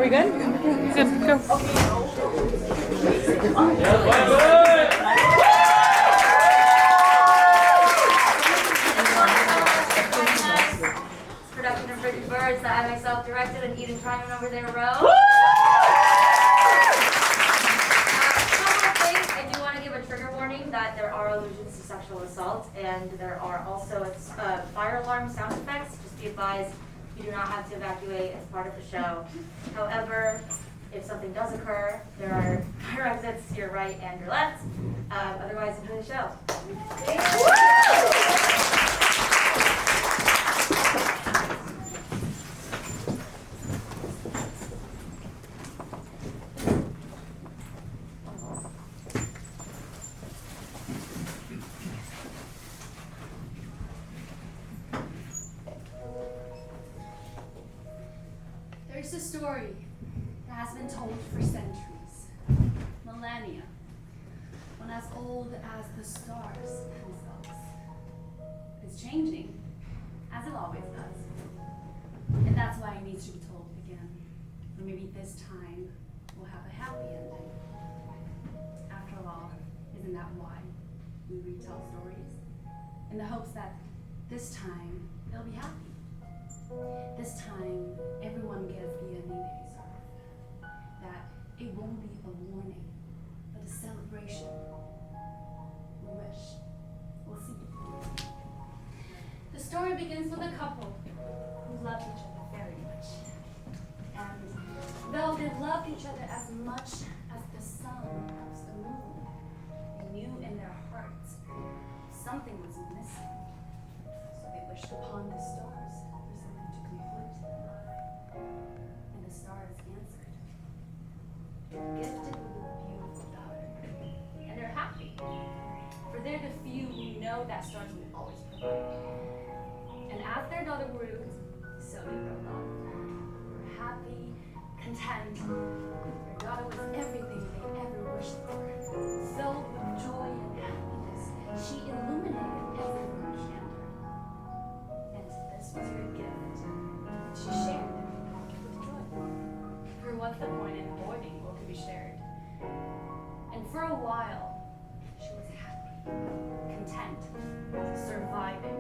we good? Good, go. Production of Pretty Birds that I myself directed and Eden Treiman over there wrote. I do want to give a trigger warning that there are allusions to sexual assault and there are also fire alarm sound effects. Just be advised, you do not have to evacuate as part of the show. However, if something does occur, there are fire exits to your right and your left. Otherwise, enjoy the show. There's a story that has been told for centuries, millennia, one as old as the stars themselves. It's changing, as it always does. And that's why it needs to be told again. Or maybe this time we'll have a happy ending. After all, isn't that why we retell stories? In the hopes that this time they'll be happy. This time, everyone gets the ending they deserve. That it won't be a warning, but a celebration. We wish. We'll see. The story begins with a couple who loved each other very much. And though they loved each other as much as the sun loves the moon, they knew in their hearts something was missing. So they wished upon the stars. And the stars answered. They're gifted with a beautiful daughter. And they're happy. For they're the few who know that stars will always provide. And as their daughter grew, so they grew up. They were happy, content. Their daughter was everything they ever wished for. Filled with joy and happiness, she illuminated everyone she entered. And this was her gift. She shared it with joy. For what's the point in hoarding what could be shared? And for a while, she was happy, content, surviving.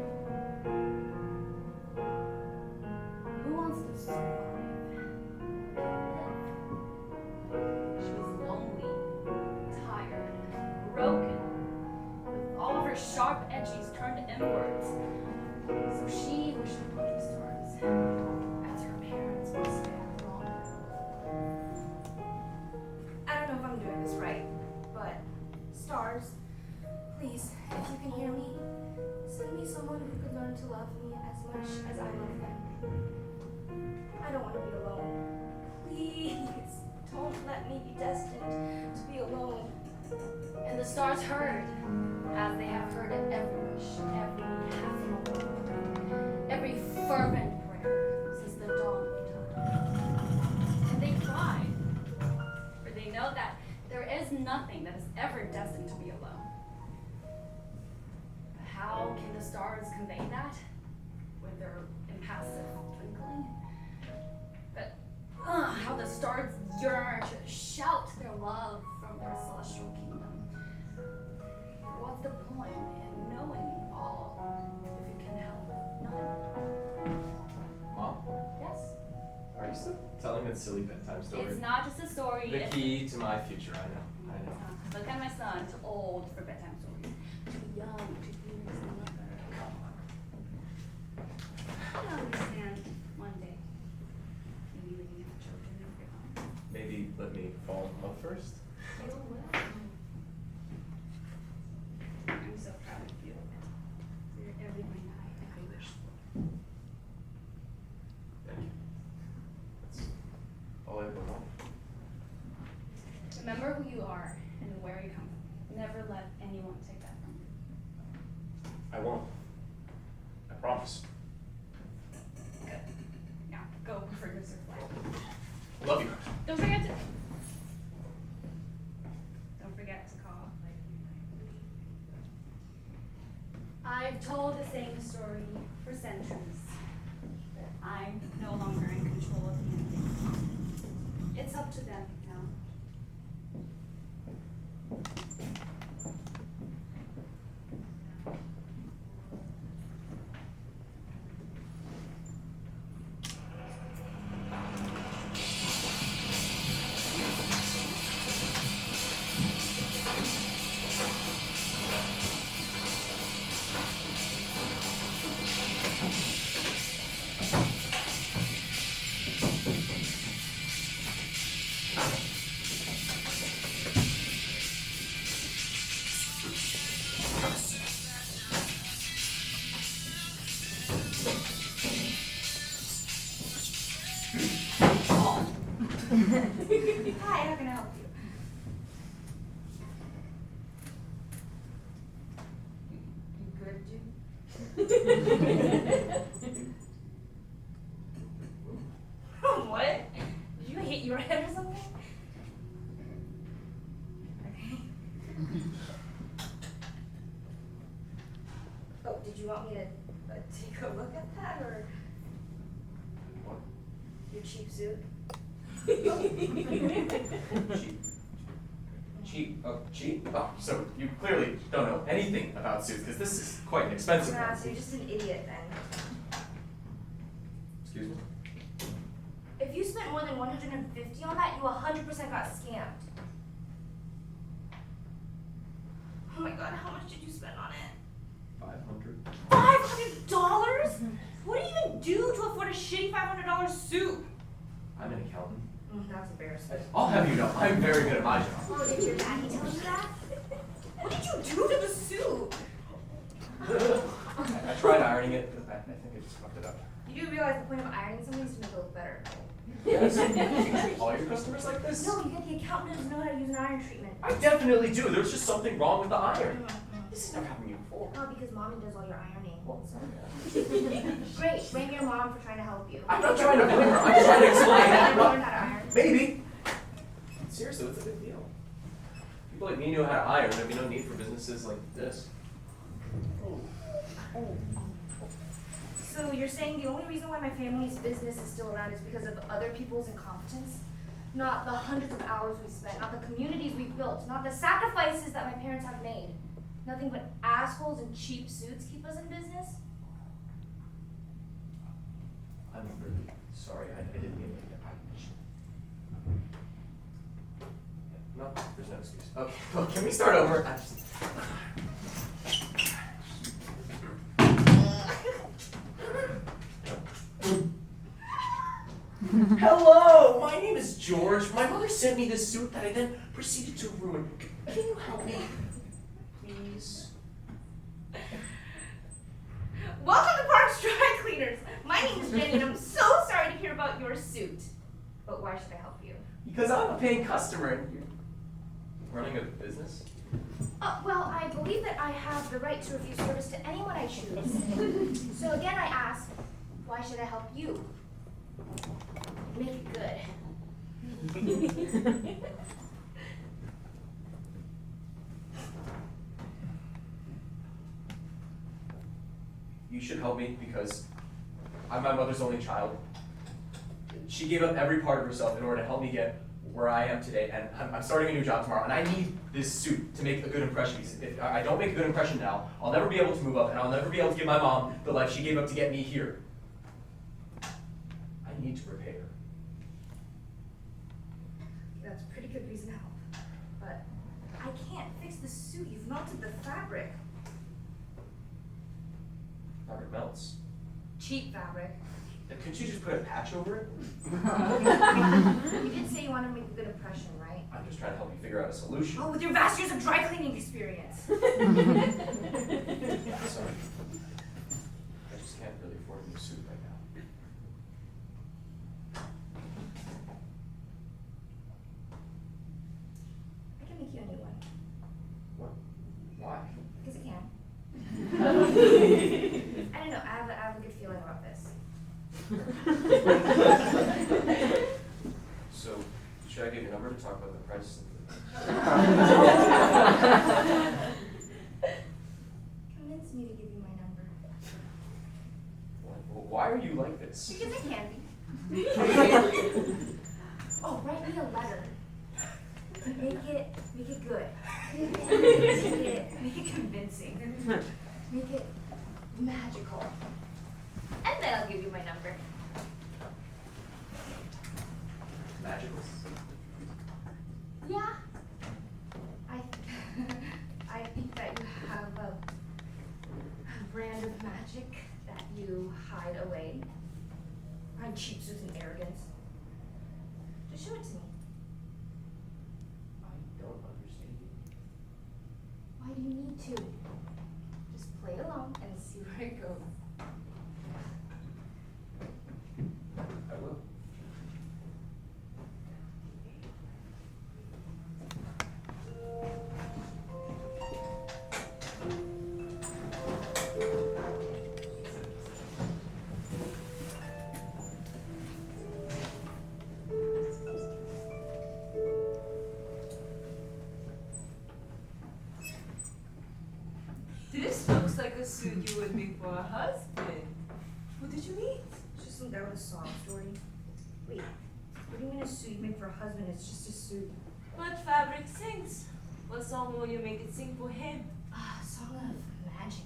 Who wants to survive? She was lonely, tired, broken, with all of her sharp edges turned inwards. So she wished upon the stars. As her parents would stay longer. I don't know if I'm doing this right, but stars, please, if you can hear me, send me someone who could learn to love me as much as I love them. I don't want to be alone. Please, don't let me be destined to be alone. And the stars heard, as they have heard at every wish, every half moment, every fervent prayer since the dawn of time. And they cried, for they know that there is nothing that is ever destined to be alone. But how can the stars convey that with their impassive twinkling? But how the stars yearn to shout their love from their celestial kingdom. What's the point in knowing all if you can help none? Mom, Yes? are you still telling that silly bedtime story? It's not just a story. The key to my future, I know. Look at my son, too old for bedtime stories. Too young to be his mother. I'll understand one day. Maybe we can have children of your own. Maybe let me fall in love first? You will. I'm so proud of you. You're everything I wish for. Thank you. That's all I ever want. Remember who you are and where you come from. Never let anyone take that from you. I won't. I promise. Good. Now, go for your surf life. Love you. Don't forget to. Don't forget to call. I've told the same story for centuries, but I'm no longer in control of the ending. It's up to them now. Hi, how can I help you? You good, dude? What? Did you hit your head or something? Okay. Oh, did you want me to take a look at that, or What? your cheap suit? Cheap? Oh, so you clearly don't know anything about suits, because this is quite an expensive Nah, one. so you're just an idiot then. Excuse me? If you spent more than $150 on that, you 100% got scammed. Oh my god, how much did you spend on it? 500. $500? What do you even do to afford a shitty $500 suit? I'm an accountant. That's embarrassing. I'll have you know, I'm very good at my job. Oh, did your daddy tell you that? What did you do to the suit? I tried ironing it, but I think I just fucked it up. You do realize the point of ironing something is to make it look better. Yes, you treat all your customers like this? No, you get the accountant who doesn't know how to use an iron treatment. I definitely do. There's just something wrong with the iron. This has never happened to me before. Oh, because mommy does all your ironing. Well, sorry. Great, blame your mom for trying to help you. I'm not trying to blame her. I'm just trying to explain. You learn how to iron. Maybe. Seriously, what's the big deal? People like me knew how to iron. There'd be no need for businesses like this. So you're saying the only reason why my family's business is still around is because of other people's incompetence? Not the hundreds of hours we spent, not the communities we've built, not the sacrifices that my parents have made. Nothing but assholes and cheap suits keep us in business? I'm really sorry. I didn't mean to. No, there's no excuse. Okay, well, can we start over? Hello, my name is George. My mother sent me this suit that I then proceeded to ruin. Can you help me, please? Welcome to Parks Dry Cleaners. My name is Jenny and I'm so sorry to hear about your suit. But why should I help you? Because I'm a paying customer and you're running a business? Well, I believe that I have the right to refuse service to anyone I choose. So again, I ask, why should I help you? Make it good. You should help me because I'm my mother's only child. She gave up every part of herself in order to help me get where I am today, and I'm starting a new job tomorrow, and I need this suit to make a good impression, because if I don't make a good impression now, I'll never be able to move up, and I'll never be able to give my mom the life she gave up to get me here. I need to repair. That's a pretty good reason to help. But I can't fix the suit. You've melted the fabric. Fabric melts. Cheap fabric. Couldn't you just put a patch over it? You did say you wanted to make a good impression, right? I'm just trying to help you figure out a solution. Oh, with your vast years of dry cleaning experience. Sorry. I just can't really afford a new suit right now. I can make you a new one. What? Why? Because I can. I don't know. I have a good feeling about this. So, should I get your number to talk about the price? Convince me to give you my number. Why are you like this? Because I can be. Oh, write me a letter. Make it good. Make it convincing. Make it magical. And then I'll give you my number. Magical. Yeah. I think that you have a brand of magic that you hide away. I'm cheap with and arrogance. Just show it to me. I don't understand you. Why do you need to? Just play along and see where it goes. I will. This looks like a suit you would make for a husband. What did you eat? It's just some guy with a sob story. Wait, what do you mean a suit you make for a husband? It's just a suit. What fabric sings? What song will you make it sing for him? Ah, song of magic.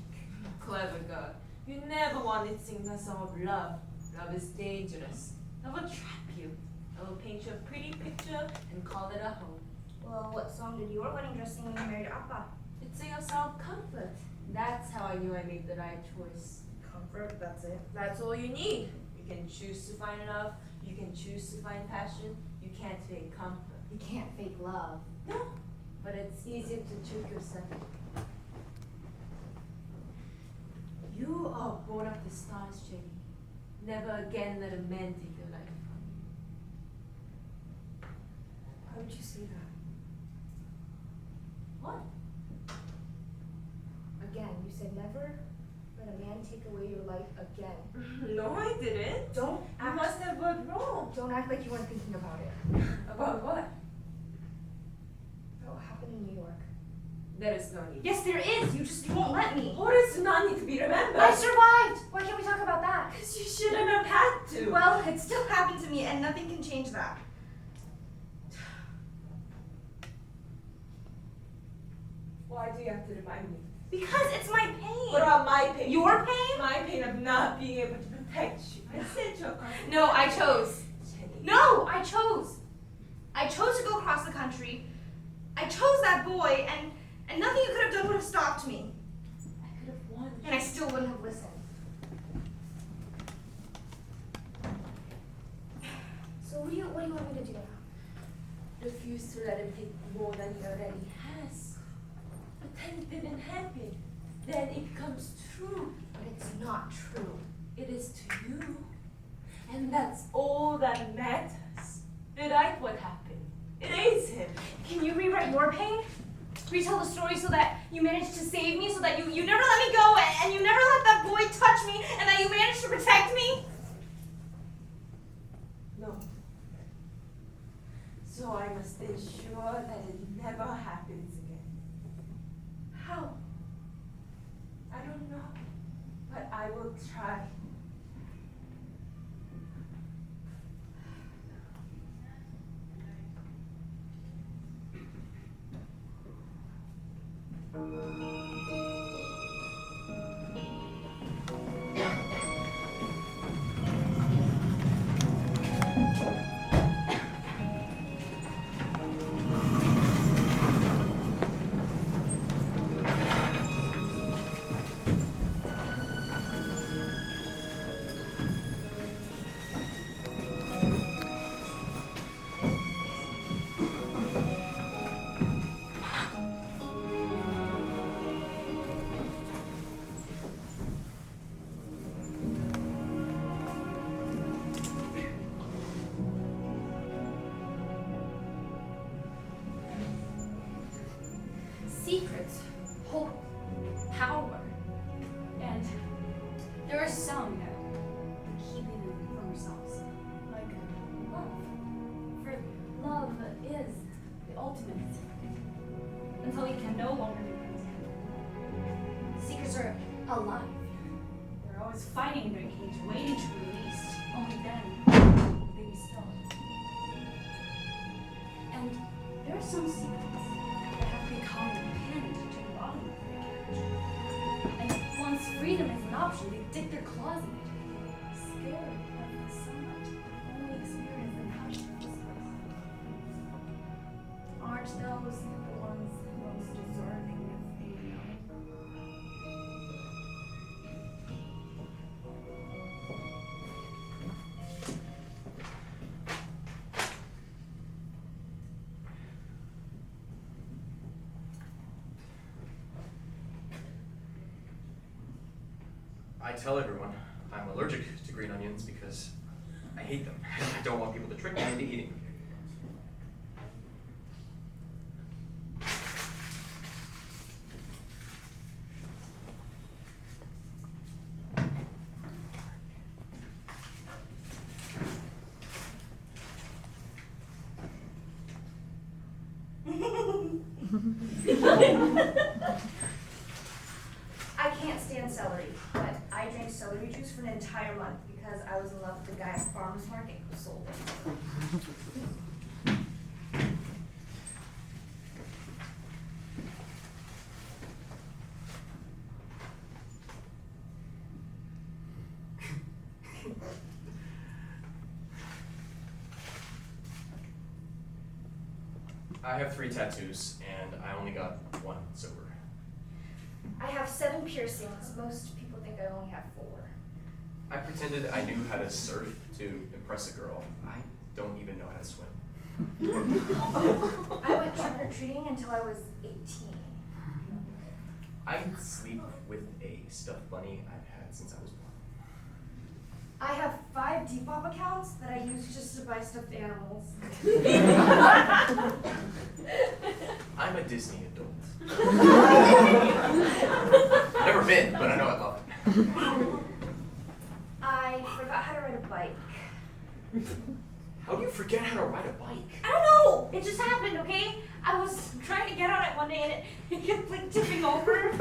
Clever girl. You never wanted to sing a song of love. Love is dangerous. I will trap you. I will paint you a pretty picture and call it a home. Well, what song did your wedding dress sing when you married Appa? It's a song of comfort. That's how I knew I made the right choice. Comfort, that's it. That's all you need. You can choose to find love. You can choose to find passion. You can't fake comfort. You can't fake love. No, but it's easier to trick yourself. You are born of the stars, Jenny. Never again let a man take your life from you. Why would you say that? What? Again, you said never let a man take away your life again. No, I didn't. Don't You act, must have heard wrong. don't act like you weren't thinking about it. About what? About what happened in New York. There is no need. Yes, there is. You won't let me. What is not need to be remembered? I survived. Why can't we talk about that? Because you shouldn't have had to. Well, it still happened to me, and nothing can change that. Why do you have to remind me? Because it's my pain. What about my pain? Your pain? My pain of not being able to protect you. I said you're No, I chose. Jenny. No, I chose. I chose to go across the country. I chose that boy, and nothing you could have done would have stopped me. I could have won. And I still wouldn't have listened. So what do you want me to do now? Refuse to let him take more than he already has. Pretend it didn't happen. Then it becomes true. But it's not true. It is to you. And that's all that matters. Rewrite what happened. Erase him. Can you rewrite your pain? Retell the story so that you managed to save me, so that you never let me go, and you never let that boy touch me, and that you managed to protect me? No. So I must ensure that it never happens again. How? I don't know. But I will try. Secrets hold power, and there are some that we keep hidden from ourselves, like love. For love is the ultimate, until we can no longer be present. Secrets are alive. They're always fighting in their cage, waiting to be released. Only then will they be still. And there are some secrets that have become pinned to the bottom of their carriage. And once freedom is an option, they dig their claws in it, scared of the sunlight, only experience in hushed whispers. Aren't those the ones most deserving of being known? I tell everyone I'm allergic to green onions because I hate them. I don't want people to trick me into eating them. I can't stand celery, but I drank celery juice for an entire month because I was in love with the guy at the farmer's market who sold it. I have 3 tattoos, and I only got 1 sober. I have 7 piercings. Most people think I only have 4. I pretended I knew how to surf to impress a girl. I don't even know how to swim. I went trick-or-treating until I was 18. I sleep with a stuffed bunny I've had since I was born. I have 5 Depop accounts that I use just to buy stuffed animals. I'm a Disney adult. Never been, but I know I love it. I forgot how to ride a bike. How do you forget how to ride a bike? I don't know. It just happened, okay? I was trying to get on it one day and it kept like tipping over.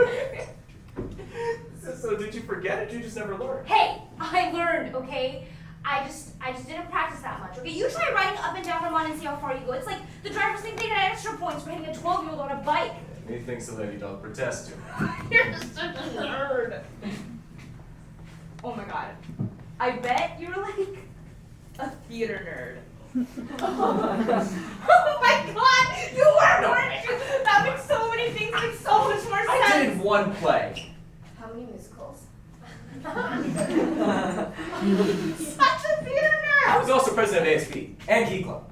So did you forget it? You just never learned. Hey, I learned, okay? I just didn't practice that much, okay? You try riding up and down Vermont and see how far you go. It's like the drivers think they get extra points for hitting a 12-year-old on a bike. Methinks the lady dog protest to. You're such a nerd. Oh my god. I bet you're like a theater nerd. Oh my god! You were, weren't you? That makes so many things make so much more sense. I did 1 play. How many musicals? Such a theater nerd! I was also president of ASP and Key Club.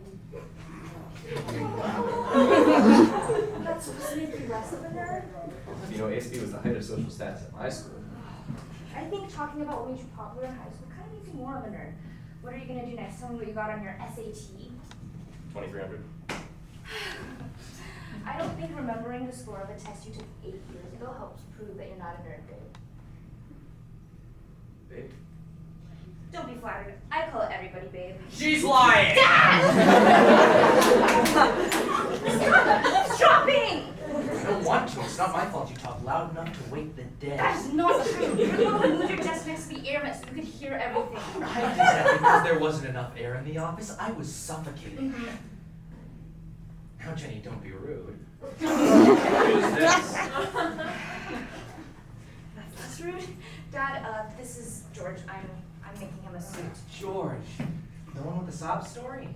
That's supposed to make you less of a nerd? You know, ASP was the height of social status at my school. I think talking about what made you popular in high school kind of makes you more of a nerd. What are you going to do next? Tell me what you got on your SAT? 2300. I don't think remembering the score of a test you took 8 years ago helps prove that you're not a nerd, babe. Babe? Don't be flattered. I call everybody babe. She's lying! Dad! Stop eavesdropping! I don't want to. It's not my fault you talk loud enough to wake the dead. That is not true. You're the one who moved your desk next to the air vent so you could hear everything. I did that because there wasn't enough air in the office. I was suffocating. Now, Jenny, don't be rude. Who's this? That's rude. Dad, this is George. I'm making him a suit. George. The one with the sob story?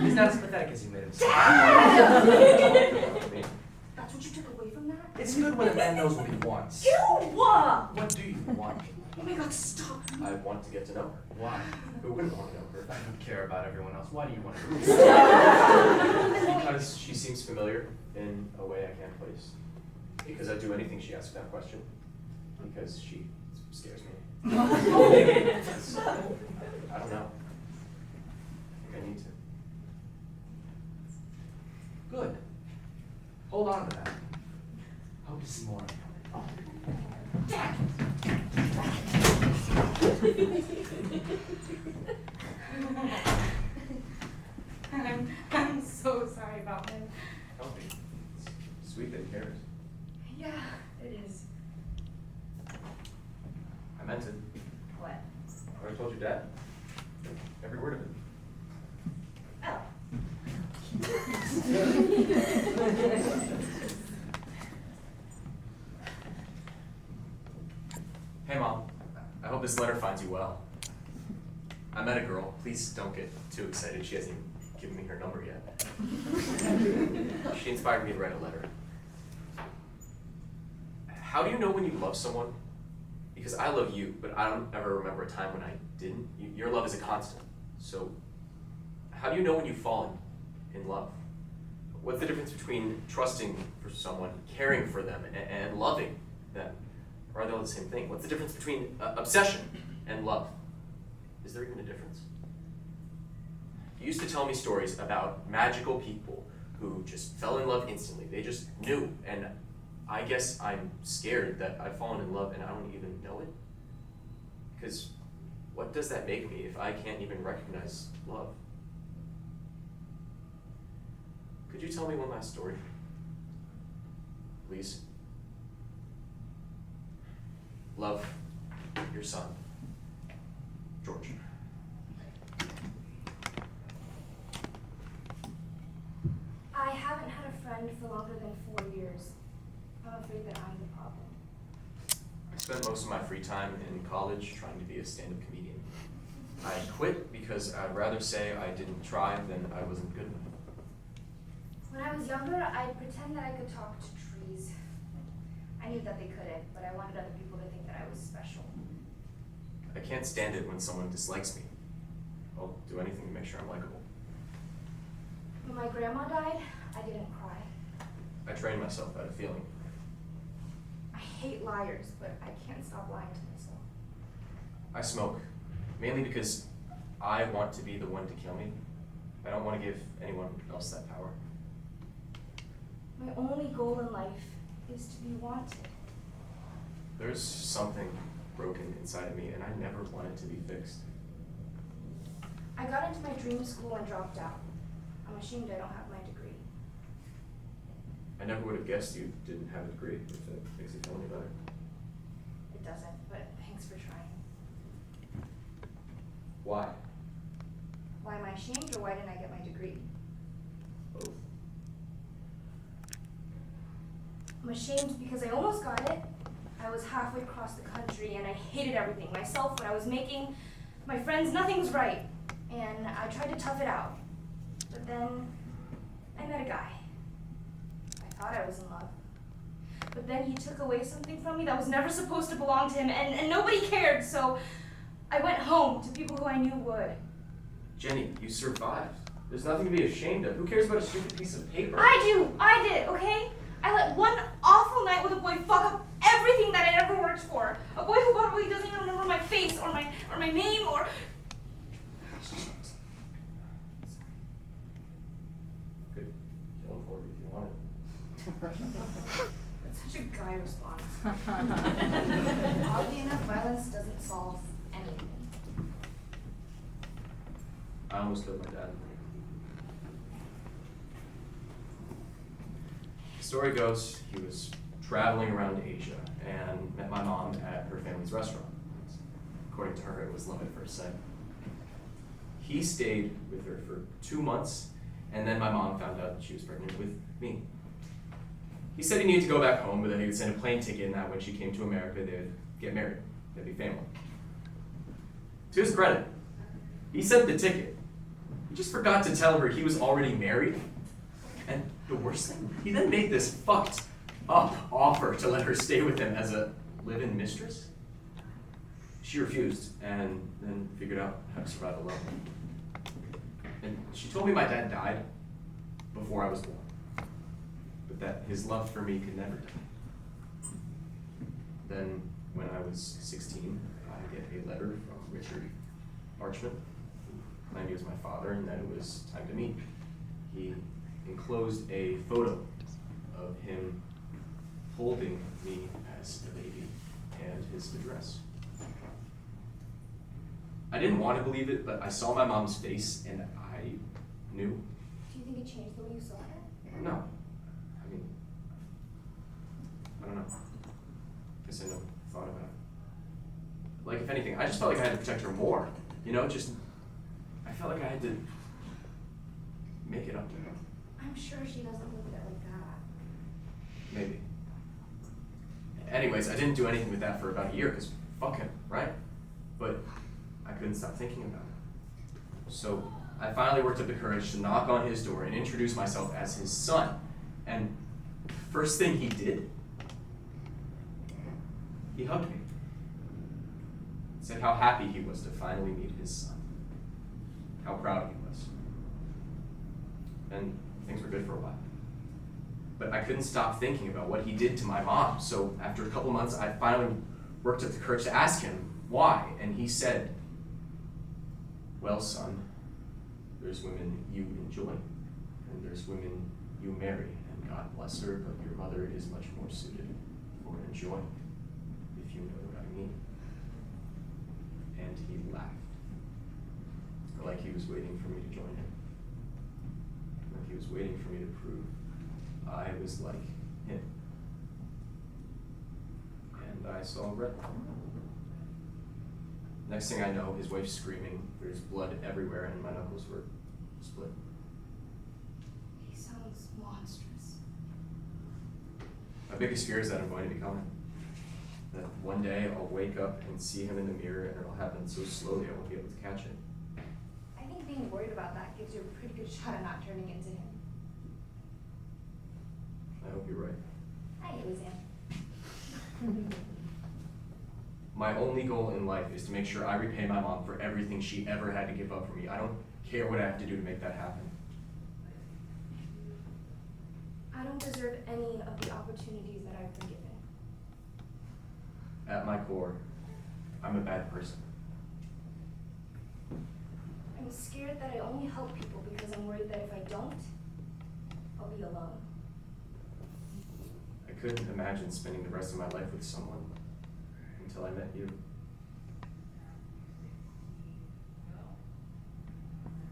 He's not as pathetic as you made him sound. That's what you took away from that? It's good when a man knows what he wants. Ew! What do you want? Oh my god, stop. I want to get to know her. Why? Who wouldn't want to know her? I don't care about everyone else. Why do you want to? Because she seems familiar in a way I can't place. Because I'd do anything she asks without question. Because she scares me. I don't know. I think I need to. Good. Hold on to that. Hope to see more of you. Dad! I'm so sorry about him. Don't be. It's sweet that he cares. Yeah, it is. I meant it. What? I already told your dad. Every word of it. Oh. Hey Mom, I hope this letter finds you well. I met a girl. Please don't get too excited. She hasn't even given me her number yet. She inspired me to write a letter. How do you know when you love someone? Because I love you, but I don't ever remember a time when I didn't. Your love is a constant. So how do you know when you've fallen in love? What's the difference between trusting for someone, caring for them, and loving them? Or are they all the same thing? What's the difference between obsession and love? Is there even a difference? You used to tell me stories about magical people who just fell in love instantly. They just knew. And I guess I'm scared that I've fallen in love and I don't even know it. Because what does that make me if I can't even recognize love? Could you tell me one last story? Please? Love, your son, George. I haven't had a friend for longer than 4 years. I'm afraid that I'm the problem. I spent most of my free time in college trying to be a stand-up comedian. I quit because I'd rather say I didn't try than I wasn't good enough. When I was younger, I'd pretend that I could talk to trees. I knew that they couldn't, but I wanted other people to think that I was special. I can't stand it when someone dislikes me. I'll do anything to make sure I'm likable. When my grandma died, I didn't cry. I trained myself out of feeling. I hate liars, but I can't stop lying to myself. I smoke, mainly because I want to be the one to kill me. I don't want to give anyone else that power. My only goal in life is to be wanted. There's something broken inside of me, and I never want it to be fixed. I got into my dream school and dropped out. I'm ashamed I don't have my degree. I never would have guessed you didn't have a degree, if that makes you feel any better. It doesn't, but thanks for trying. Why? Why am I ashamed, or why didn't I get my degree? Both. I'm ashamed because I almost got it. I was halfway across the country and I hated everything. Myself, what I was making, my friends, nothing's right. And I tried to tough it out. But then I met a guy. I thought I was in love. But then he took away something from me that was never supposed to belong to him, and nobody cared, so I went home to people who I knew would. Jenny, you survived. There's nothing to be ashamed of. Who cares about a stupid piece of paper? I did, okay? I let one awful night with a boy fuck up everything that I'd ever worked for. A boy who probably doesn't even remember my face or my name or... Shit. Could kill him for it if you wanted. That's such a guy response. Oddly enough, violence doesn't solve anything. I almost killed my dad. The story goes, he was traveling around Asia and met my mom at her family's restaurant. According to her, it was love at first sight. He stayed with her for 2 months, and then my mom found out that she was pregnant with me. He said he needed to go back home, but that he would send a plane ticket and that when she came to America, they would get married. They'd be family. To his credit, he sent the ticket. He just forgot to tell her he was already married. And the worst thing, he then made this fucked up offer to let her stay with him as a live-in mistress. She refused and then figured out how to survive alone. And she told me my dad died before I was born, but that his love for me could never die. Then, when I was 16, I get a letter from Richard Archman, who claimed he was my father and that it was time to meet. He enclosed a photo of him holding me as a baby and his address. I didn't want to believe it, but I saw my mom's face and I knew. Do you think it changed the way you saw her? No. I mean, I don't know. I guess I never thought about it. Like, if anything, I just felt like I had to protect her more. You know, I felt like I had to make it up to her. I'm sure she doesn't look at it like that. Maybe. Anyways, I didn't do anything with that for about a year, because fuck him, right? But I couldn't stop thinking about it. So I finally worked up the courage to knock on his door and introduce myself as his son. And first thing he did, he hugged me. Said how happy he was to finally meet his son. How proud he was. And things were good for a while. But I couldn't stop thinking about what he did to my mom. So after a couple months, I finally worked up the courage to ask him why. And he said, well, son, there's women you enjoy, and there's women you marry, and God bless her, but your mother is much more suited for enjoying, if you know what I mean. And he laughed, like he was waiting for me to join him. Like he was waiting for me to prove I was like him. And I saw red. Next thing I know, his wife's screaming, there's blood everywhere, and my knuckles were split. He sounds monstrous. My biggest fear is that I'm going to become him. That one day I'll wake up and see him in the mirror, and it'll happen so slowly I won't be able to catch it. I think being worried about that gives you a pretty good shot at not turning into him. I hope you're right. I always am. My only goal in life is to make sure I repay my mom for everything she ever had to give up for me. I don't care what I have to do to make that happen. I don't deserve any of the opportunities that I've been given. At my core, I'm a bad person. I'm scared that I only help people because I'm worried that if I don't, I'll be alone. I couldn't imagine spending the rest of my life with someone until I met you.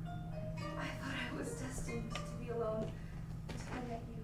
I thought I was destined to be alone until I met you.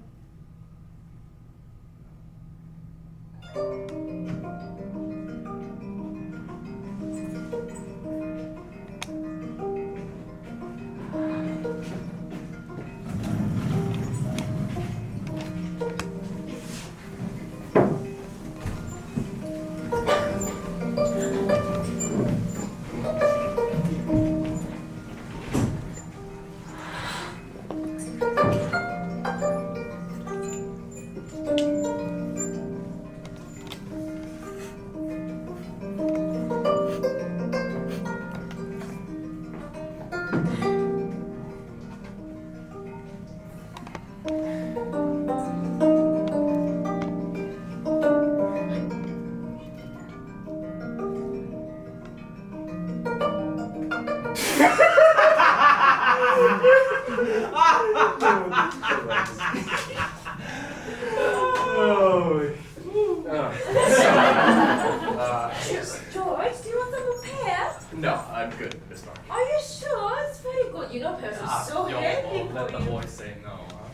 George, do you want some pear? No, I'm good this time. Are you sure? It's very good. You know, pears are so healthy Let for the you. boy say no, huh?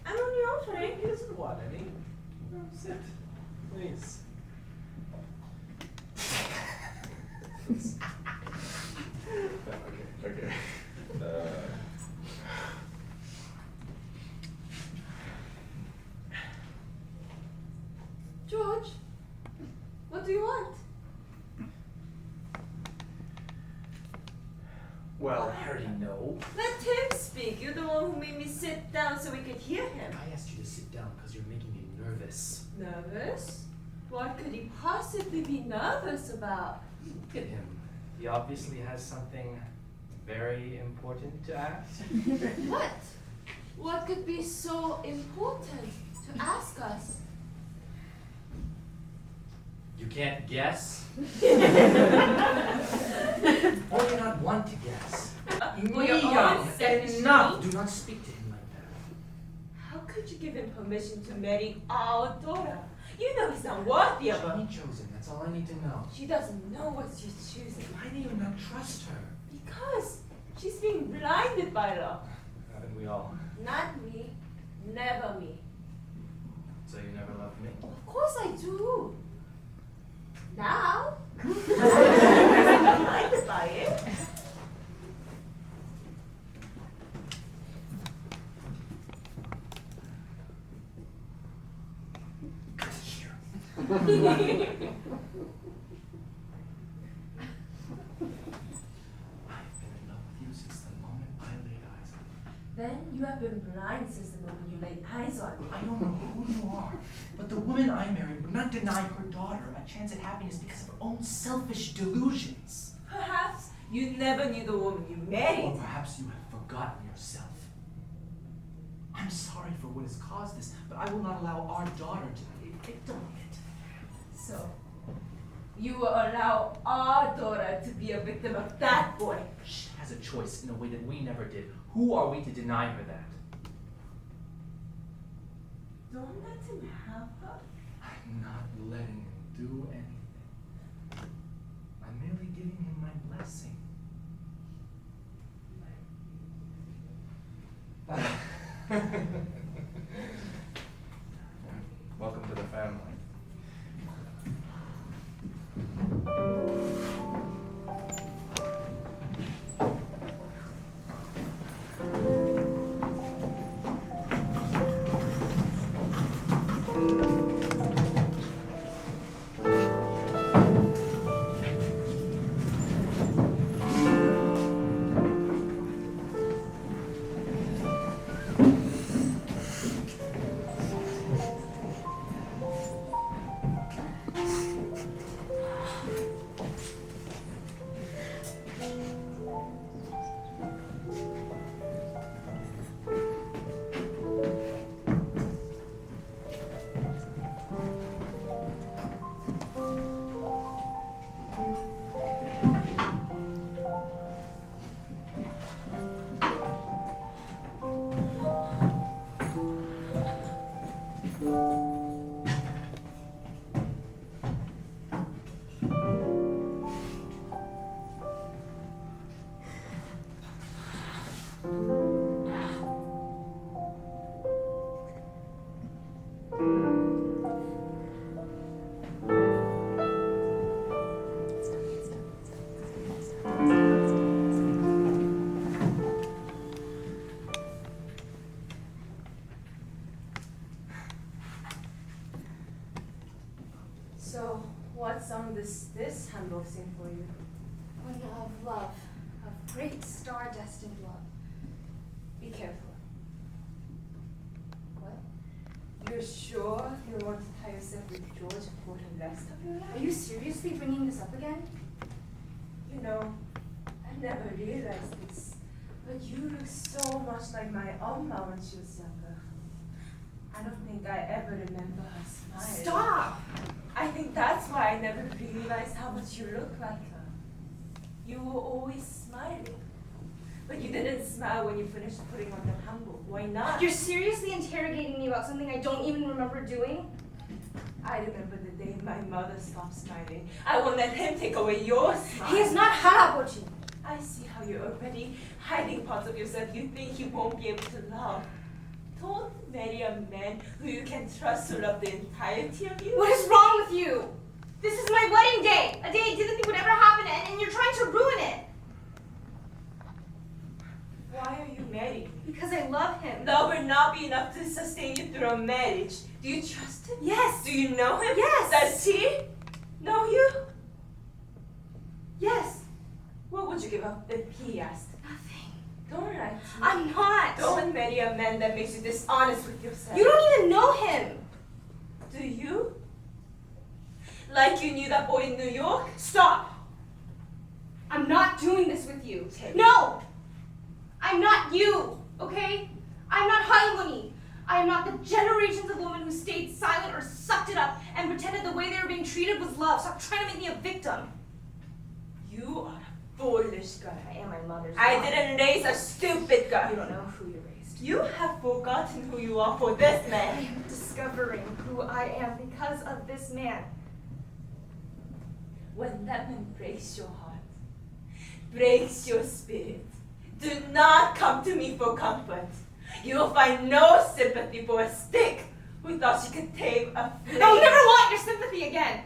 I'm only offering. He doesn't want any. No, sit, please. Okay. George, what do you want? Well, I already know. Let him speak. You're the one who made me sit down so we could hear him. I asked you to sit down because you're making me nervous. Nervous? What could he possibly be nervous about? Look at him. He obviously has something very important to ask. What? What could be so important to ask us? You can't guess? Or you not want to guess? For your Mai own Young, selfish enough! need? Do not speak to him like that. How could you give him permission to marry our daughter? You know he's not worthy of her. She chosen, that's all I need to know. She doesn't know what she's choosing. Why do you not trust her? Because she's being blinded by love. Haven't we all? Not me. Never me. So you never loved me? Of course I do. Now. I'm blinded by it. You have been blind since the moment you laid eyes on me. I don't know who you are, but the woman I married would not deny her daughter a chance at happiness because of her own selfish delusions. Perhaps you never knew the woman you married. Or perhaps you have forgotten yourself. I'm sorry for what has caused this, but I will not allow our daughter to be a victim of it. So, you will allow our daughter to be a victim of that boy. She has a choice in a way that we never did. Who are we to deny her that? Don't let him have her. I'm not letting him do anything. I'm merely giving him my blessing. Welcome to the family. So, what song does this handbook sing for you? One of love, of great star-destined love. Be careful. What? You're sure you don't want to tie yourself with George for the rest of your Are life? you seriously bringing this up again? You know, I never realized this, but you look so much like my Umma when she was younger. I don't think I ever remember her smile. Stop! I think that's why I never realized how much you look like her. You were always smiling. But you didn't smile when you finished putting on the handbook. Why not? You're seriously interrogating me about something I don't even remember doing? I remember the day my mother stopped smiling. I won't let him take away your smile. He is not Harabochi. I see how you're already hiding parts of yourself you think you won't be able to love. Don't marry a man who you can trust to love the entirety of you. What is wrong with you? This is my wedding day, a day I didn't think would ever happen, and you're trying to ruin it. Why are you married? Because I love him. Love will not be enough to sustain you through a marriage. Do you trust him? Yes. Do you know him? Yes. Does he know you? Yes. What would you give up if he asked? Nothing. Don't lie to me. I'm not. Don't marry a man that makes you dishonest with yourself. You don't even know him. Do you? Like you knew that boy in New York? Stop. I'm not doing this with you. Okay. No. I'm not you, okay? I'm not Haimoni. I am not the generations of women who stayed silent or sucked it up and pretended the way they were being treated was love. Stop trying to make me a victim. You are a foolish girl. I am my mother's I daughter. didn't raise a stupid girl. You don't know who you raised. You have forgotten who you are for this I man. am discovering who I am because of this man. When that man breaks your heart, breaks your spirit, do not come to me for comfort. You will find no sympathy for a stick who thought she could tame a flame. I will never want your sympathy again.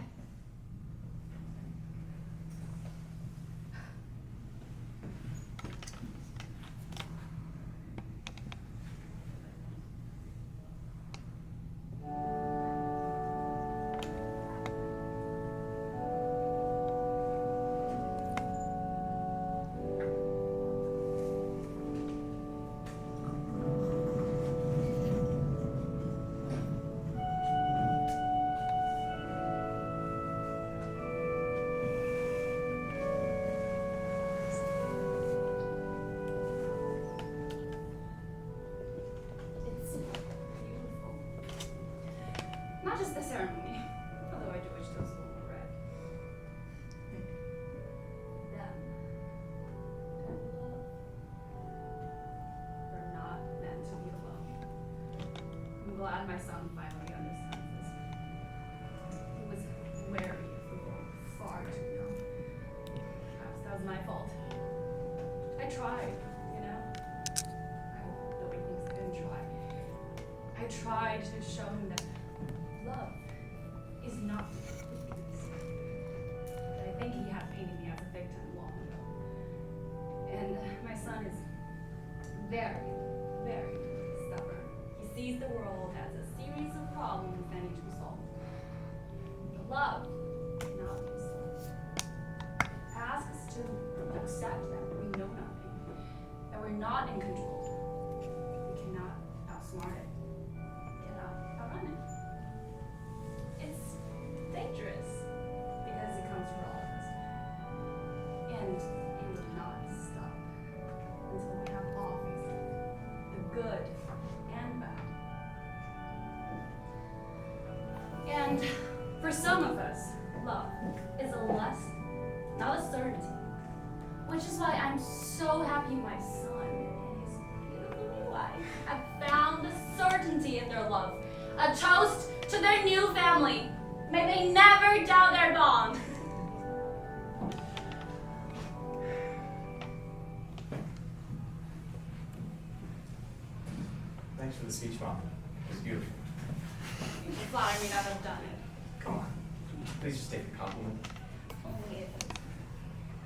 glad my son finally understands this. He was wary of the world far too young. Perhaps that was my fault. I tried, you know? Nobody thinks I didn't try. I tried to show him that love is not weakness. But I think he had painted me as a victim long ago. And my son is very, very stubborn. He sees the world as a series of problems that need to be solved. But love cannot be solved. It asks us to accept that we know nothing, that we're not in control. We cannot outsmart it. We cannot outrun it. It's dangerous because it comes for all of us. And it will not stop until we have all faced it, the good and bad. And for some of us, love is a lesson, not a certainty. Which is why I'm so happy my son and his beautiful new wife have found the certainty in their love. A toast to their new family. May they never doubt their bond. Thanks for the speech, Mom. It was beautiful. You flatter me not have done it. Come on. Please just take the compliment. Only if it's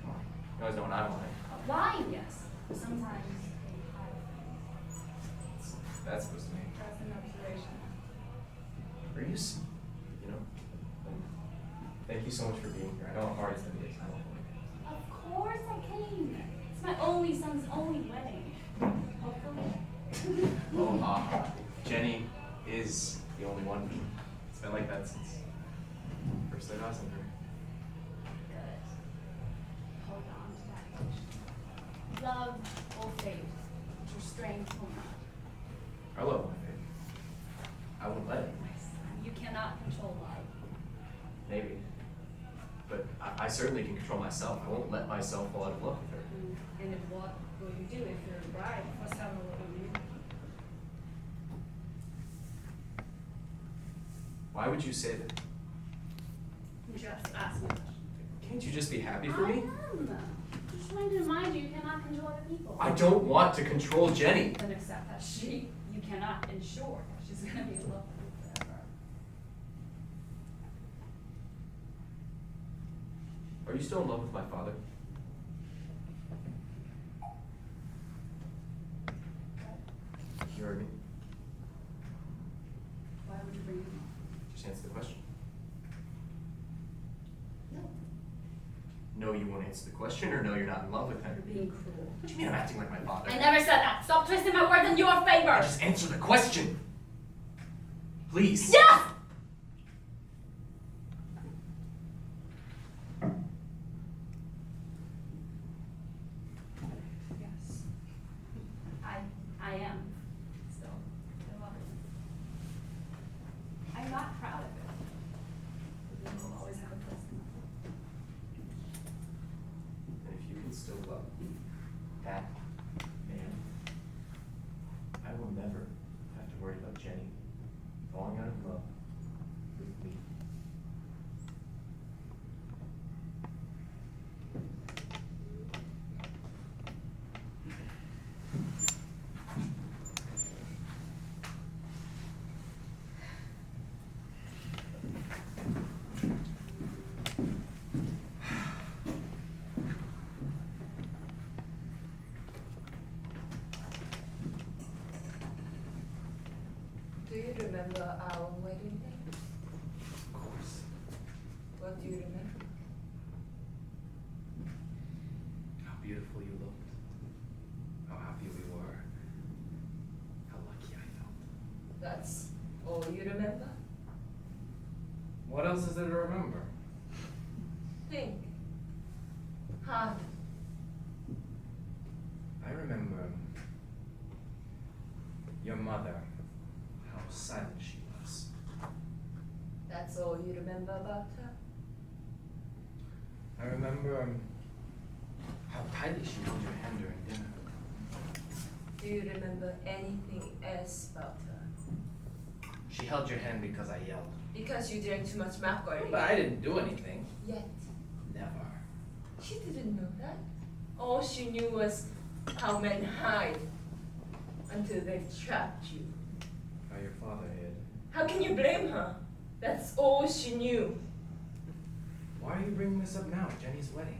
Come on. You always know when I'm lying. lying, yes. Sometimes they hide things. What's that supposed to mean? That's an observation. Are you, you know? Thank you so much for being here. I know how hard it's been to get time. Of course I came. It's my only son's only wedding. Hopefully. Oh, Jenny is the only one. It's been like that since first I was in her. Good. Hold on to that emotion. Love will fade, but your strength will not. I love my faith. I won't let it. My son, you cannot control love. Maybe. But I certainly can control myself. I won't let myself fall out of love with her. And if what will you do if your bride must have a little you? Why would you say that? Just ask me a question. Can't you just be happy for me? I am. Just trying to remind you, you cannot control other people. I don't want to control Jenny. Then accept that you cannot ensure that she's going to be in love with you forever. Are you still in love with my father? You heard me. Why would you bring him up? Just answer the question. No. No, you won't answer the question, or no, you're not in love with him. You're being cruel. What do you mean I'm acting like my father? I never said that. Stop twisting my words in your favor. Just answer the question. Please. Yes! Yes. I am still in love with him. I'm not proud of it. But you will always have a place in my heart. And if you can still love that man, I will never have to worry about Jenny falling out of love with me. Do you remember our wedding day? Of course. What do you remember? How beautiful you looked. How happy we were. How lucky I felt. That's all you remember? What else is there to remember? Think. Hard. I remember your mother, how silent she was. That's all you remember about her? I remember how tightly she held your hand during dinner. Do you remember anything else about her? She held your hand because I yelled. Because you drank too much makgeolli. But I didn't do anything. Yet. Never. She didn't know that. All she knew was how men hide until they've trapped you. How your father hid. How can you blame her? That's all she knew. Why are you bringing this up now at Jenny's wedding?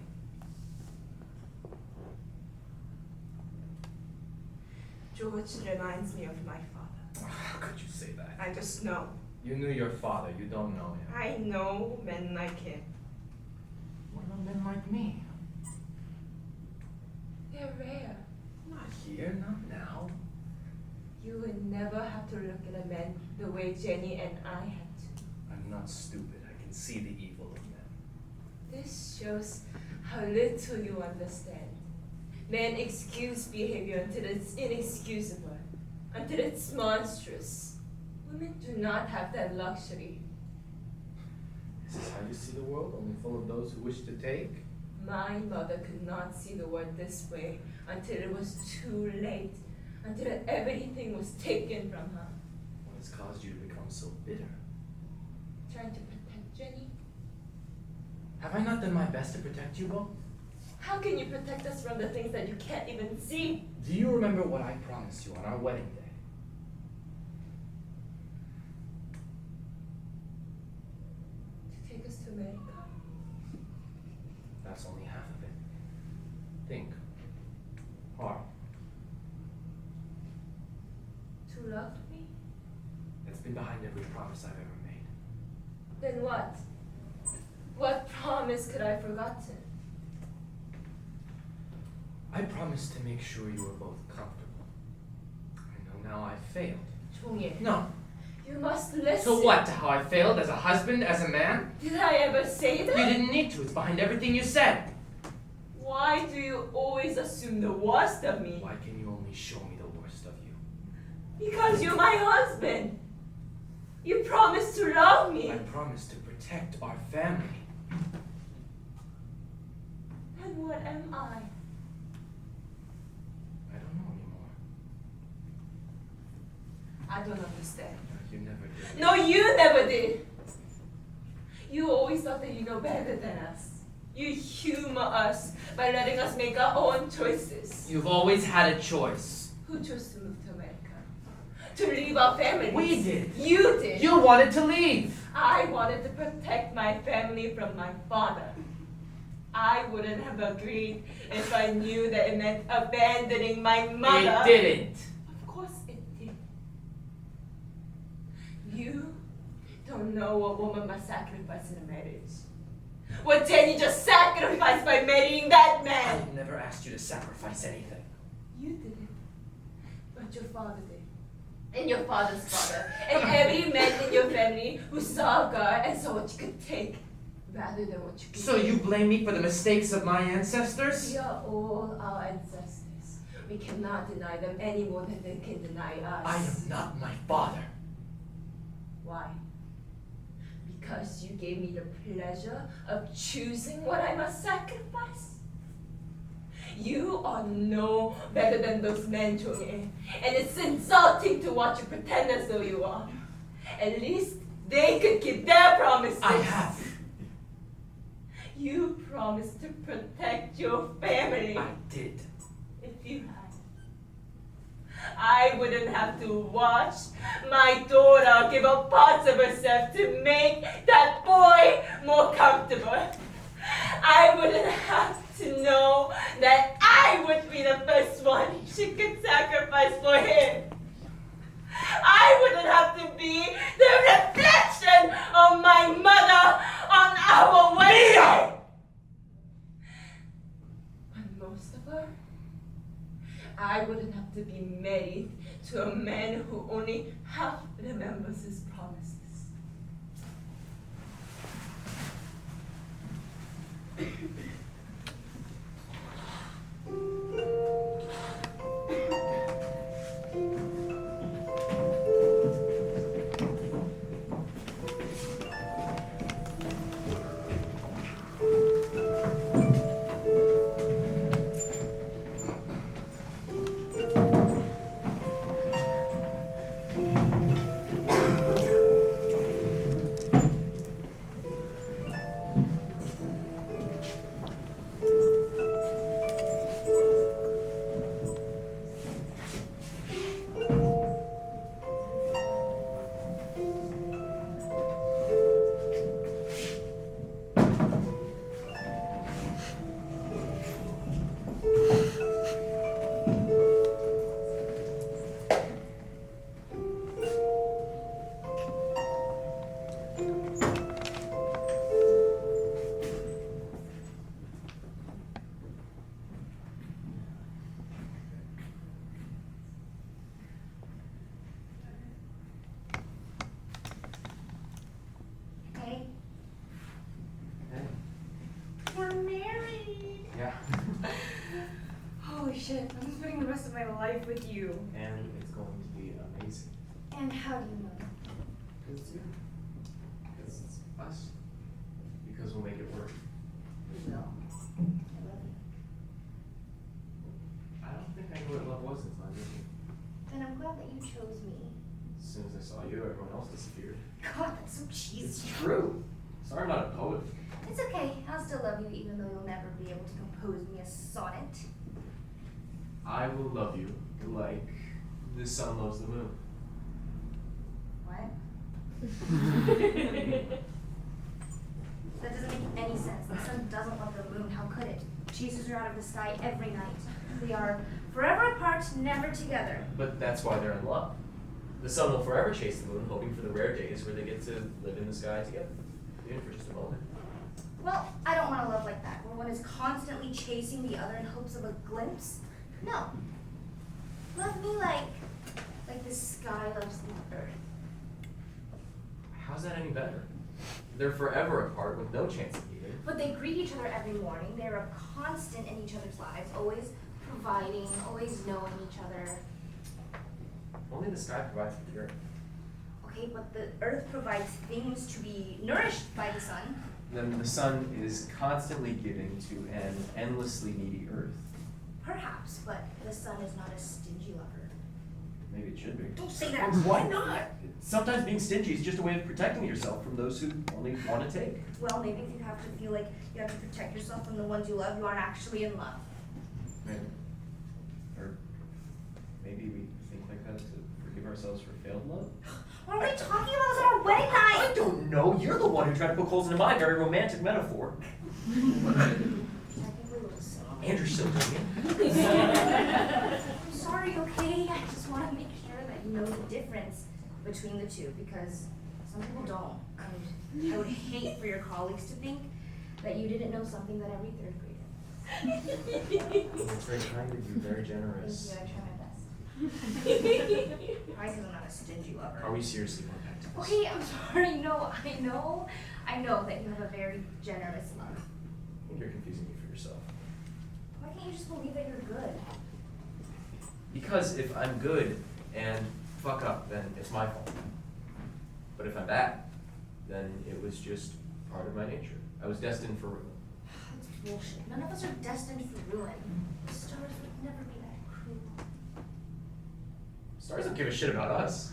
George reminds me of my father. How could you say that? I just know. You knew your father, you don't know him. I know men like him. What about men like me? They're rare. Not here, not now. You would never have to look at a man the way Jenny and I had to. I'm not stupid. I can see the evil of men. This shows how little you understand. Men excuse behavior until it's inexcusable, until it's monstrous. Women do not have that luxury. Is this how you see the world? Only full of those who wish to take? My mother could not see the world this way until it was too late, until everything was taken from her. What has caused you to become so bitter? Trying to protect Jenny? Have I not done my best to protect you, Bo? How can you protect us from the things that you can't even see? Do you remember what I promised you on our wedding day? To take us to America? That's only half of it. Think. Hard. To love me? It's been behind every promise I've ever made. Then what? What promise could I have forgotten? I promised to make sure you were both comfortable. I know now I failed. 종일. No. You must listen. So what? To how I failed as a husband, as a man? Did I ever say that? You didn't need to. It's behind everything you said. Why do you always assume the worst of me? Why can you only show me the worst of you? Because you're my husband. You promised to love me. I promised to protect our family. And what am I? I don't know anymore. I don't understand. You never did. No, you never did. You always thought that you know better than us. You humor us by letting us make our own choices. You've always had a choice. Who chose to move to America? To leave our families? We did. You did. You wanted to leave. I wanted to protect my family from my father. I wouldn't have agreed if I knew that it meant abandoning my mother. It didn't. Of course it did. You don't know what woman must sacrifice in a marriage. What Jenny just sacrificed by marrying that man. I've never asked you to sacrifice anything. You didn't, but your father did. And your father's father. And every man in your family who saw God and saw what you could take rather than what you could So give. you blame me for the mistakes of my ancestors? We are all our ancestors. We cannot deny them any more than they can deny us. I am not my father. Why? Because you gave me the pleasure of choosing what I must sacrifice? You are no better than those men, Chong-e. And it's insulting to watch you pretend as though you are. At least they could keep their promises. I have. You promised to protect your family. I did. If you had, I wouldn't have to watch my daughter give up parts of herself to make that boy more comfortable. I wouldn't have to know that I would be the first one she could sacrifice for him. I wouldn't have to be the reflection of my mother on our wedding. And most of her, I wouldn't have to be married to a man who only half remembers his promises. shit. I'm spending the rest of my life with you. And it's going to be amazing. And how do you know? Because it's you. Because it's us. Because we'll make it work. We will. I love you. I don't think I knew what love was until I met you. And I'm glad that you chose me. As soon as I saw you, everyone else disappeared. God, that's so cheesy. It's true. Sorry I'm not a poet. It's okay. I'll still love you even though you'll never be able to compose me a sonnet. I will love you like the sun loves the moon. What? That doesn't make any sense. The sun doesn't love the moon. How could it? It chases her out of the sky every night. They are forever apart, never together. But that's why they're in love. The sun will forever chase the moon, hoping for the rare days where they get to live in the sky together, even for just a moment. Well, I don't want a love like that, where one is constantly chasing the other in hopes of a glimpse. No. Love me like the sky loves the earth. How's that any better? They're forever apart with no chance of meeting. But they greet each other every morning. They're a constant in each other's lives, always providing, always knowing each other. Only the sky provides for the earth. Okay, but the earth provides things to be nourished by the sun. Then the sun is constantly giving to an endlessly needy earth. Perhaps, but the sun is not a stingy lover. Maybe it should be. Don't say that. Why not? Sometimes being stingy is just a way of protecting yourself from those who only want to take. Well, maybe if you have to feel like you have to protect yourself from the ones you love, you aren't actually in love. Maybe. Or maybe we think like that to forgive ourselves for failed love. What are we talking about? This on our wedding night! I don't know. You're the one who tried to poke holes into my very romantic metaphor. Technically, we're the same. Andrew's still doing it. I'm sorry, okay? I just want to make sure that you know the difference between the two because some people don't. And I would hate for your colleagues to think that you didn't know something that every third grader knows. It's very kind of you, very generous. Thank you, I try my best. Probably because I'm not a stingy lover. Are we seriously going back to this? Okay, I'm sorry. No, I know that you have a very generous love. I think you're confusing me for yourself. Why can't you just believe that you're good? Because if I'm good and fuck up, then it's my fault. But if I'm bad, then it was just part of my nature. I was destined for ruin. That's bullshit. None of us are destined for ruin. The stars would never be that cruel. Stars don't give a shit about us.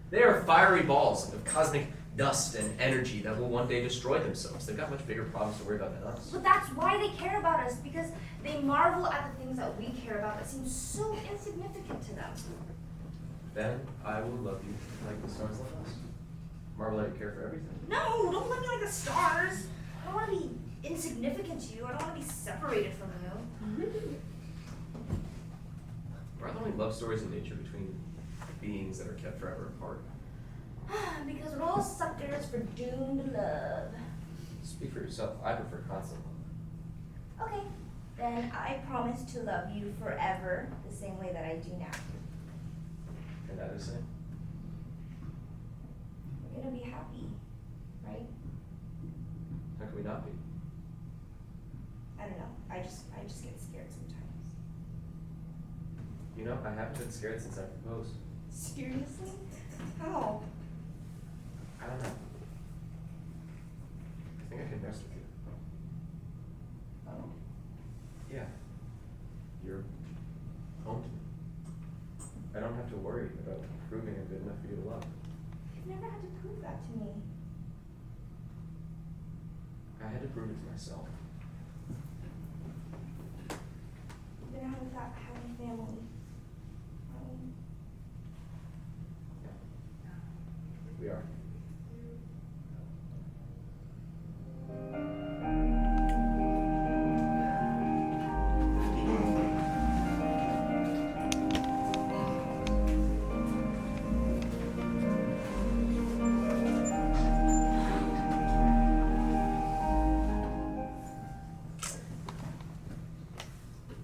They are fiery balls of cosmic dust and energy that will one day destroy themselves. They've got much bigger problems to worry about than us. But that's why they care about us, because they marvel at the things that we care about that seem so insignificant to them. Then I will love you like the stars love us. Marvel that you care for everything. No, don't love me like the stars. I don't want to be insignificant to you. I don't want to be separated from you. Are there only love stories in nature between beings that are kept forever apart? Because we're all suckers for doomed love. Speak for yourself. I prefer constant love. Okay, then I promise to love you forever the same way that I do now. And that is it. We're gonna be happy, right? How can we not be? I don't know. I just get scared sometimes. You know, I haven't been scared since I proposed. Seriously? How? I don't know. I think I can rest with you. Oh. Yeah. You're home to me. I don't have to worry about proving I'm good enough for you to love. You've never had to prove that to me. I had to prove it to myself. You've been out without having family. We are.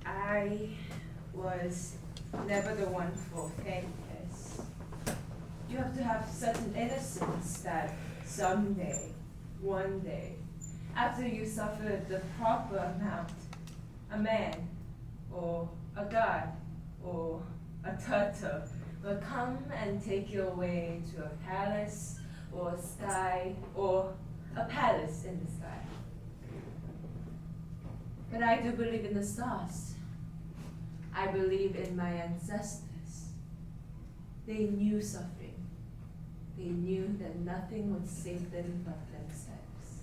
I was never the one for famous. You have to have certain innocence that someday, one day, after you suffered the proper amount, a man or a god, or a turtle will come and take you away to a palace, or a sky, or a palace in the sky. But I do believe in the stars. I believe in my ancestors. They knew suffering. They knew that nothing would save them but themselves.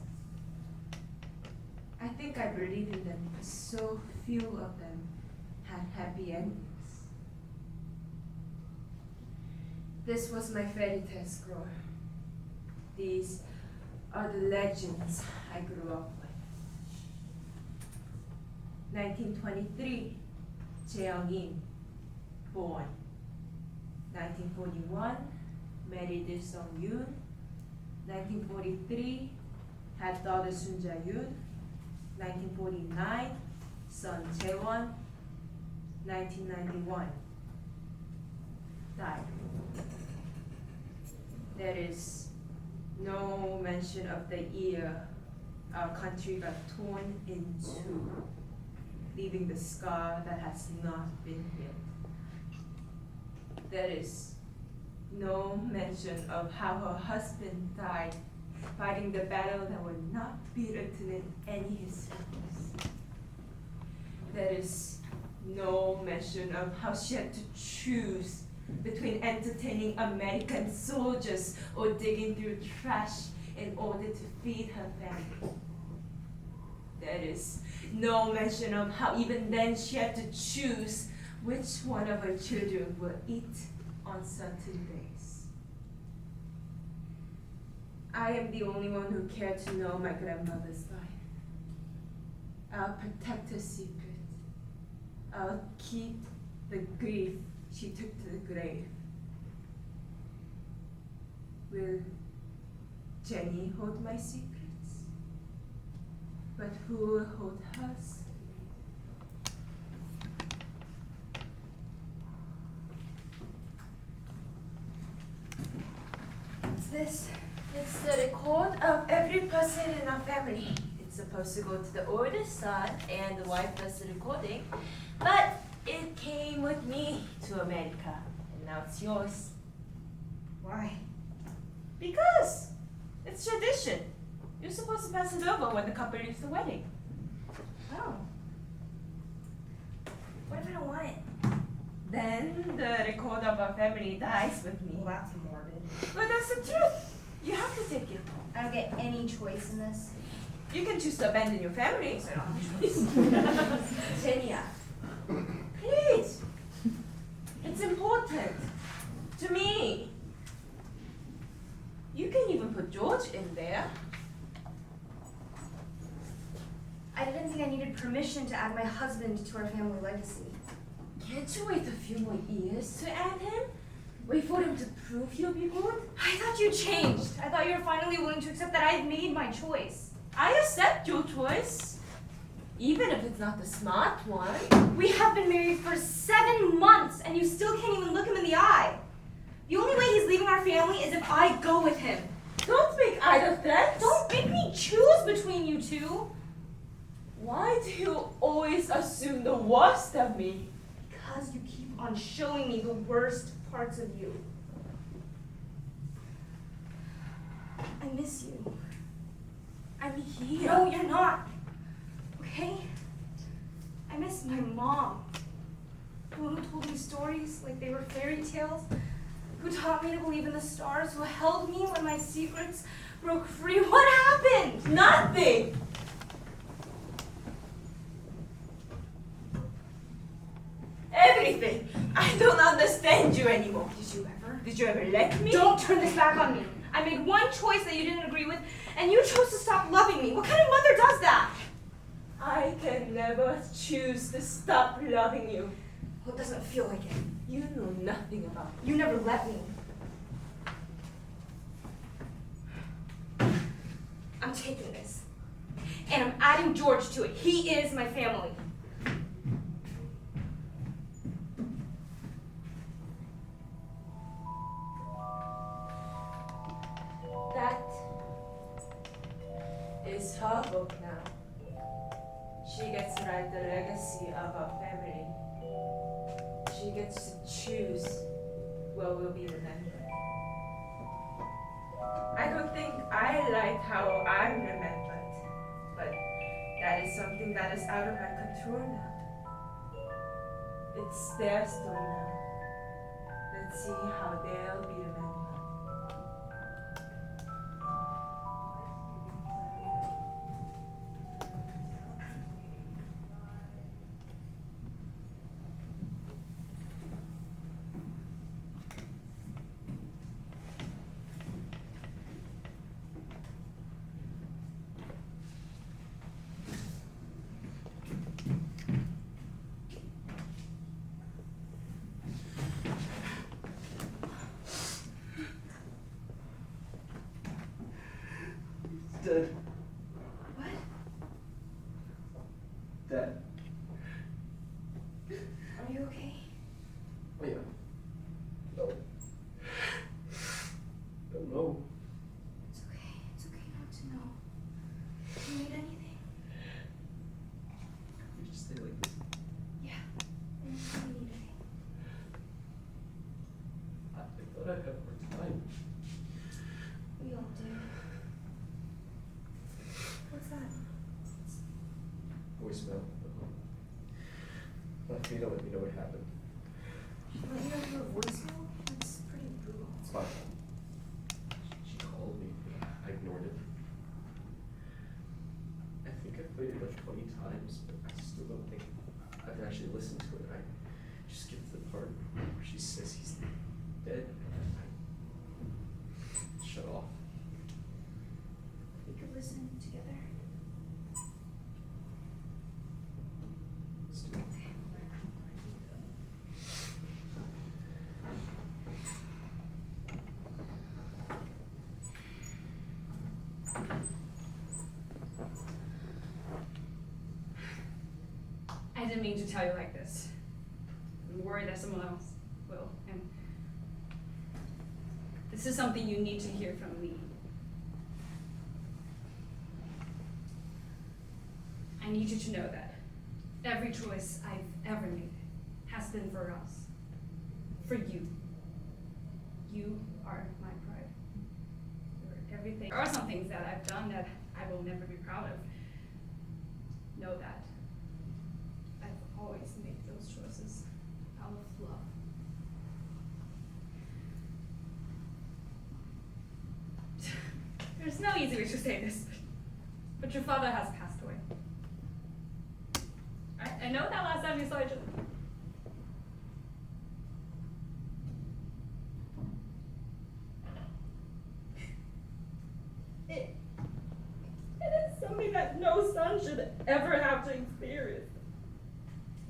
I think I believe in them because so few of them had happy endings. This was my fairy tale scroll. These are the legends I grew up with. 1923, Jeong-in, born. 1941, married Sung-yoon. 1943, had daughter Sun-ja-yoon. 1949, son Jae-won. 1991, died. There is no mention of the year our country got torn in two, leaving the scar that has not been healed. There is no mention of how her husband died fighting the battle that would not be written in any history books. There is no mention of how she had to choose between entertaining American soldiers or digging through trash in order to feed her family. There is no mention of how even then she had to choose which one of her children will eat on certain days. I am the only one who cared to know my grandmother's line. I'll protect her secret. I'll keep the grief she took to the grave. Will Jenny hold my secrets? But who will hold hers? What's this? It's the record of every person in our family. It's supposed to go to the oldest son, and the wife does the recording. But it came with me to America, and now it's yours. Why? Because it's tradition. You're supposed to pass it over when the couple leaves the wedding. Oh. What if I don't want it? Then the record of our family dies with me. Well, that's morbid. But that's the truth. You have to take it. I don't get any choice in this. You can choose to abandon your family. I don't have a choice. Tenia, please. It's important to me. You can even put George in there. I didn't think I needed permission to add my husband to our family legacy. Can't you wait a few more years to add him? Wait for him to prove he'll be good? I thought you changed. I thought you were finally willing to accept that I had made my choice. I accept your choice, even if it's not the smart one. We have been married for 7 months, and you still can't even look him in the eye. The only way he's leaving our family is if I go with him. Don't make idle threats. Don't make me choose between you two. Why do you always assume the worst of me? Because you keep on showing me the worst parts of you. I miss you. I'm here. No, you're not. Okay? I miss my mom. The one who told me stories like they were fairy tales. Who taught me to believe in the stars. Who held me when my secrets broke free. What happened? Nothing. Everything. I don't understand you anymore. Did you ever? Did you ever let me? Don't turn this back on me. I made one choice that you didn't agree with, and you chose to stop loving me. What kind of mother does that? I can never choose to stop loving you. Well, it doesn't feel like it. You know nothing about me. You never let me. I'm taking this. And I'm adding George to it. He is my family. That is her book now. She gets to write the legacy of our family. She gets to choose what will be remembered. I don't think I like how I'm remembered, but that is something that is out of my control now. It's their story now. Let's see how they'll be remembered. Dead. What? Dead. Are you okay? Oh yeah. No. Don't know. It's okay. It's okay not to know. Do you need anything? You just stay like this. Yeah. Anything you need anything. I thought I'd have more time. We all do. What's that? Voicemail. Let me know what happened. Let you know your voicemail? That's pretty brutal. It's fine. She called me. I ignored it. I think I played it like 20 times, but I still don't think I've actually listened to it. I just get to the part where she says he's dead, and I shut off. We could listen together. Let's do it. I didn't mean to tell you like this. I'm worried that someone else will, and this is something you need to hear from me. I need you to know that every choice I've ever made has been for us, for you. You are my pride. You're everything. There are some things that I've done that I will never be proud of. Know that. I've always made those choices out of love. There's no easy way to say this, but your father has passed away. I know that last time you saw each other. It is something that no son should ever have to experience.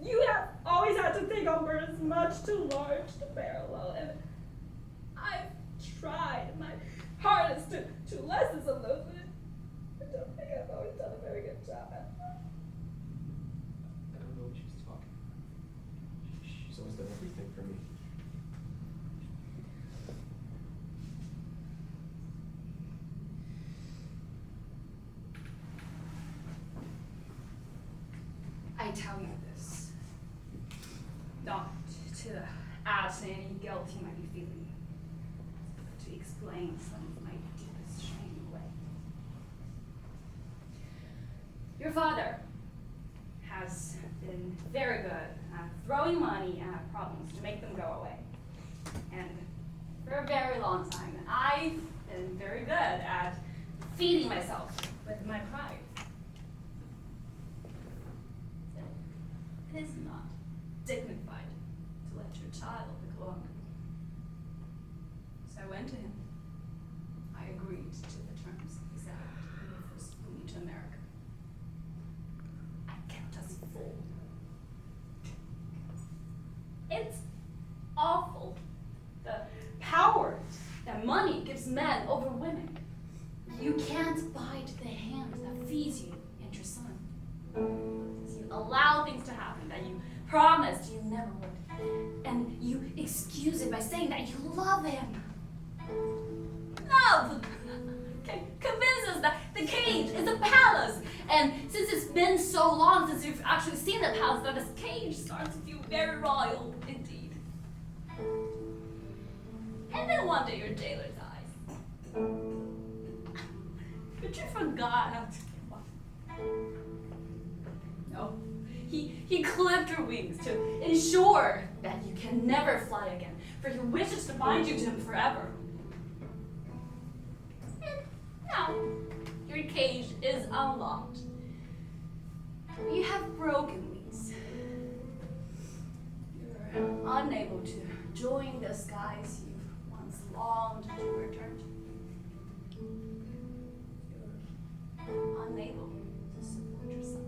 You have always had to take on burdens much too large to bear alone, and I've tried my hardest to lessen some of those, but I don't think I've always done a very good job at that. I don't know what she's talking about. She's always done everything for me. I tell you this, not to add to any guilt you might be feeling, but to explain some of my deepest shame away. Your father has been very good at throwing money at problems to make them go away. And for a very long time, I've been very good at feeding myself with my pride. It is not dignified to let your child live longer. So I went to him. I agreed to the terms he set out when he first flew me to America. I kept us full. It's awful, the power that money gives men over women. You can't bite the hand that feeds you and your son. You allow things to happen that you promised you never would. And you excuse it by saying that you love him. Love convinces us that the cage is a palace And since it's been so long since you've actually seen the palace, that this cage starts to feel very royal indeed. And then one day your jailer's eyes. But you forgot. No. He clipped your wings to ensure that you can never fly again, for he wishes to bind you to him forever. And now, your cage is unlocked. You have broken wings. You're unable to join the skies you've once longed to return to. You're unable to support yourself.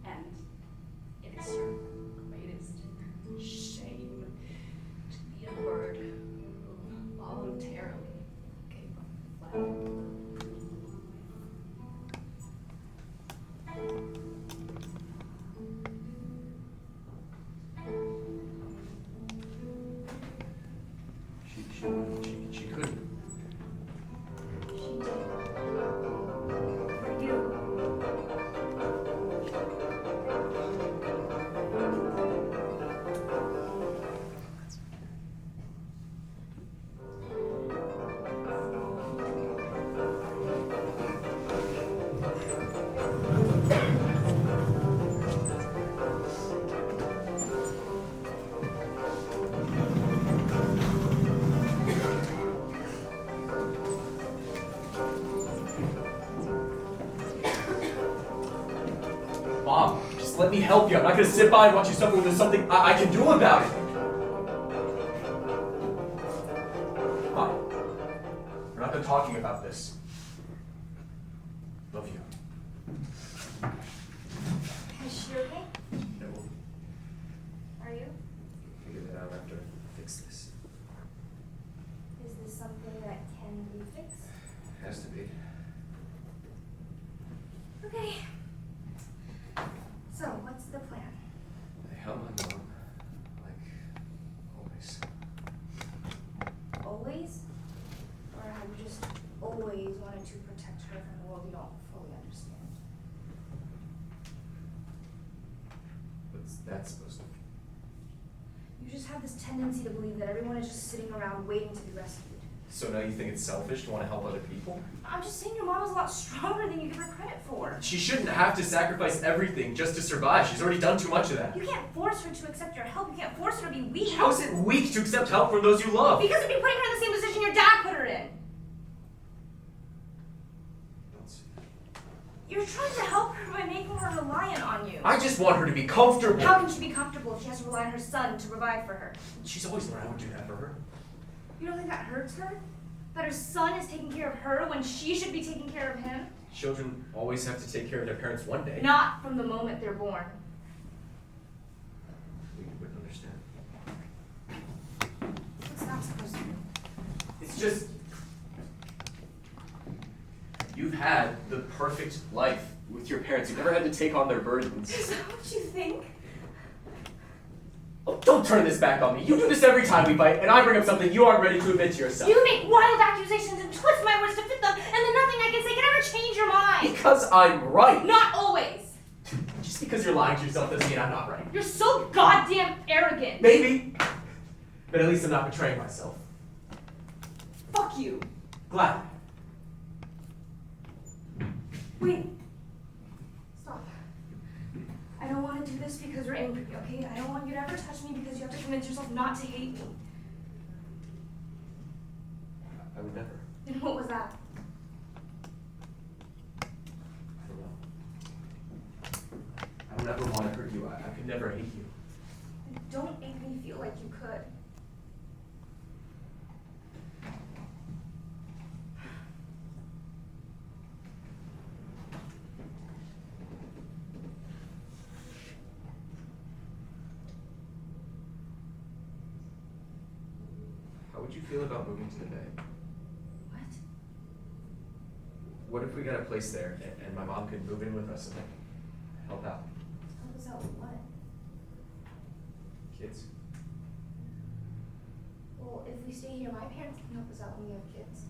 And it is your greatest shame to be a bird who voluntarily gave up flight. She couldn't. She did. For you. Mom, just let me help you. I'm not gonna sit by and watch you suffer when there's something I can do about it. Mom, we're not done talking about this. Love you. Is she okay? No, we'll Are you? figure that out after I fix this. Is this something that can be fixed? It has to be. Okay. So, what's the plan? I help my mom, like always. Always? Or have you just always wanted to protect her from the world you don't fully understand? What's that supposed to be? You just have this tendency to believe that everyone is just sitting around waiting to be rescued. So now you think it's selfish to want to help other people? I'm just saying your mom is a lot stronger than you give her credit for. She shouldn't have to sacrifice everything just to survive. She's already done too much of that. You can't force her to accept your help. You can't force her to be weak. How is it weak to accept help from those you love? Because it'd be putting her in the same position your dad put her in. Don't see that. You're trying to help her by making her reliant on you. I just want her to be comfortable. How can she be comfortable if she has to rely on her son to provide for her? She's always known I would do that for her. You don't think that hurts her? That her son is taking care of her when she should be taking care of him? Children always have to take care of their parents one day. Not from the moment they're born. You wouldn't understand. What's that supposed to do? It's just... You've had the perfect life with your parents. You've never had to take on their burdens. Is that what you think? Oh, don't turn this back on me. You do this every time we fight, and I bring up something you aren't ready to admit to yourself. You make wild accusations and twist my words to fit them, and then nothing I can say can ever change your mind. Because I'm right. Not always. Just because you're lying to yourself doesn't mean I'm not right. You're so goddamn arrogant. Maybe. But at least I'm not betraying myself. Fuck you. Glad. Wait. Stop. I don't want to do this because you're angry, okay? I don't want you to ever touch me because you have to convince yourself not to hate me. I would never. And what was that? I don't know. I don't ever want to hurt you. I could never hate you. And don't make me feel like you could. How would you feel about moving to the Bay? What? What if we got a place there and my mom could move in with us and help out? Help us out with what? Kids. Well, if we stay here, my parents can help us out when we have kids.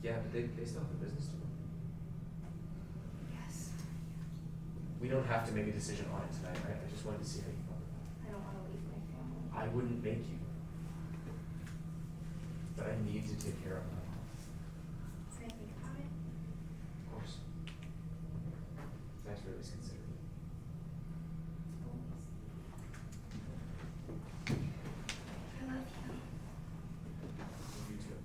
Yeah, but they still have a business to run. Yes. We don't have to make a decision on it tonight, right? I just wanted to see how you felt about it. I don't want to leave my family. I wouldn't make you. But I need to take care of my mom. Can I think about it? Of course. That's really considerate. I love you. You too.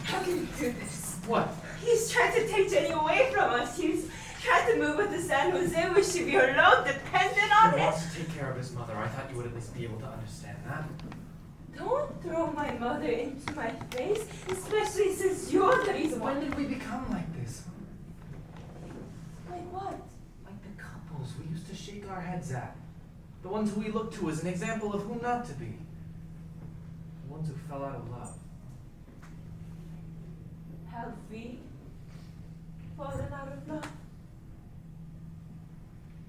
How can you do this? What? He's trying to take Jenny away from us. He's trying to move her to San Jose. We should be alone, dependent on He him. wants to take care of his mother. I thought you would at least be able to understand that. Don't throw my mother into my face, especially since you're the reason why. When did we become like this? Like what? Like the couples we used to shake our heads at. The ones who we looked to as an example of who not to be. The ones who fell out of love. Have we fallen out of love?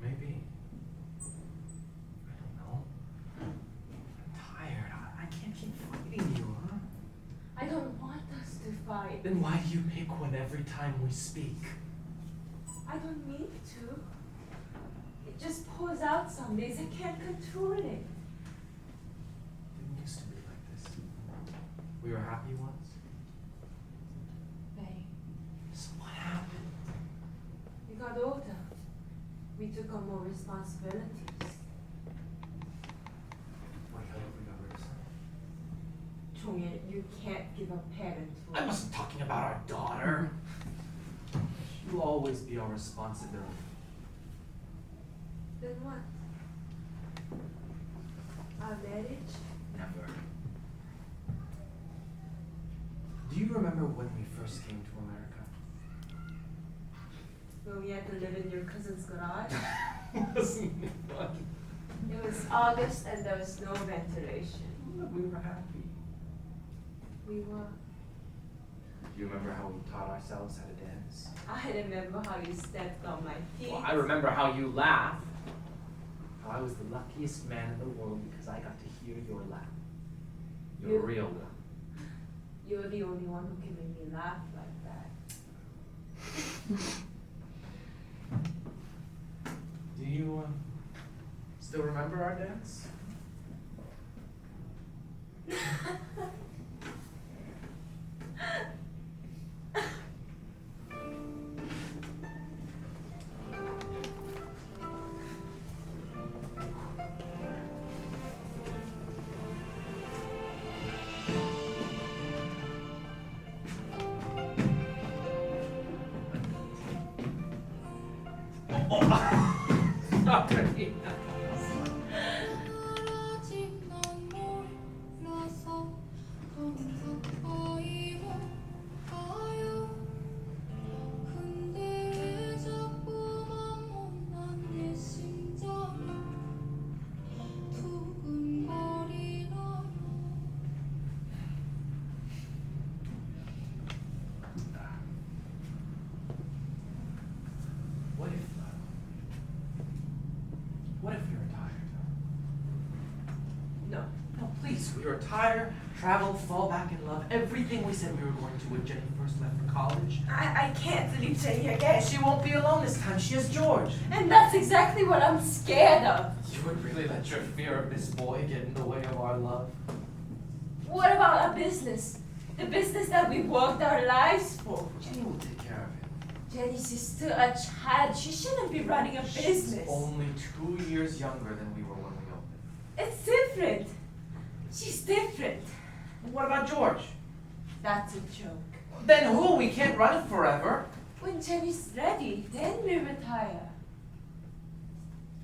Maybe. I don't know. I'm tired. I can't keep fighting you, huh? I don't want us to fight. Then why do you pick one every time we speak? I don't need to. It just pours out some days. I can't control it. Didn't used to be like this. We were happy once. May. So what happened? We got older. We took on more responsibilities. What hell we got rid of some? Chong-yen, you can't give up parenthood. I wasn't talking about our daughter. She'll always be our responsibility. Then what? Our marriage? Never. Do you remember when we first came to America? When we had to live in your cousin's garage? Wasn't it fun? It was August and there was no ventilation. We were happy. We were. Do you remember how we taught ourselves how to dance? I remember how you stepped on my feet. Well, I remember how you laughed. How I was the luckiest man in the world because I got to hear your laugh. Your You- real one. You're the only one who can make me laugh like that. Do you still remember our dance? Sorry. What if we retire? No. No, please, we retire, travel, fall back in love, everything we said we were going to when Jenny first left for college. I can't leave Jenny again. She won't be alone this time, she has George. And that's exactly what I'm scared of. You would really let your fear of this boy get in the way of our love? What about our business? The business that we worked our lives for. Jenny will take care of it. Jenny's just still a child. She shouldn't be running a business. She's only 2 years younger than we were when we opened. It's different. She's different. What about George? That's a joke. Then who? We can't run it forever. When Jenny's ready, then we retire.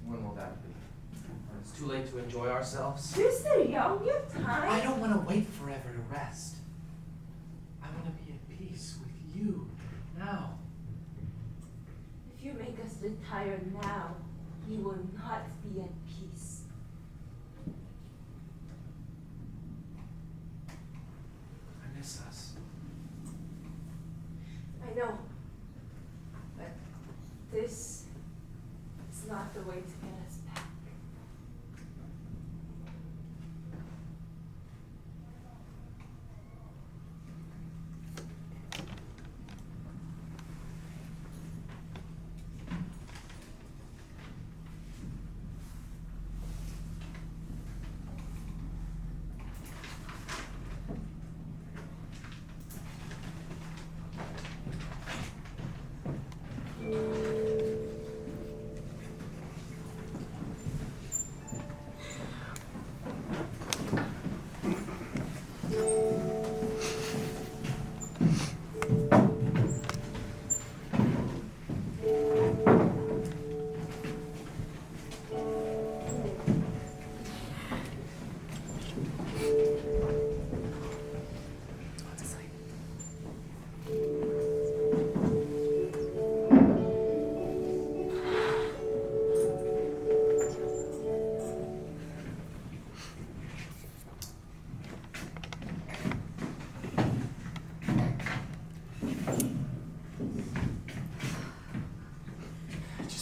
When will that be? When it's too late to enjoy ourselves? You're still young, you have time. I don't want to wait forever to rest. I want to be at peace with you now. If you make us retire now, we will not be at peace. I miss us. I know. But this is not the way to get us back.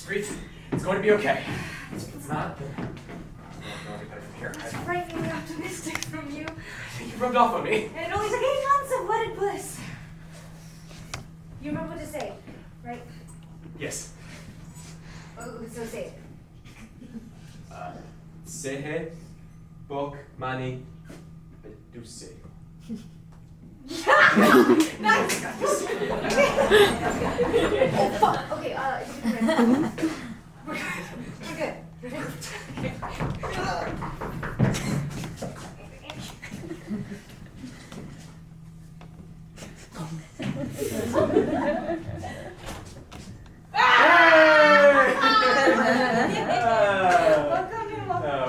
Breathe. It's going to be okay. It's not. No, better from here. That's frighteningly optimistic from you. You rubbed off on me. And it only took 8 months of wedded bliss. You remember what to say, right? Yes. Oh, so say it. Sehe, bok, mani, beduse. Nice! Oh, fuck. Okay, we're good. We're good.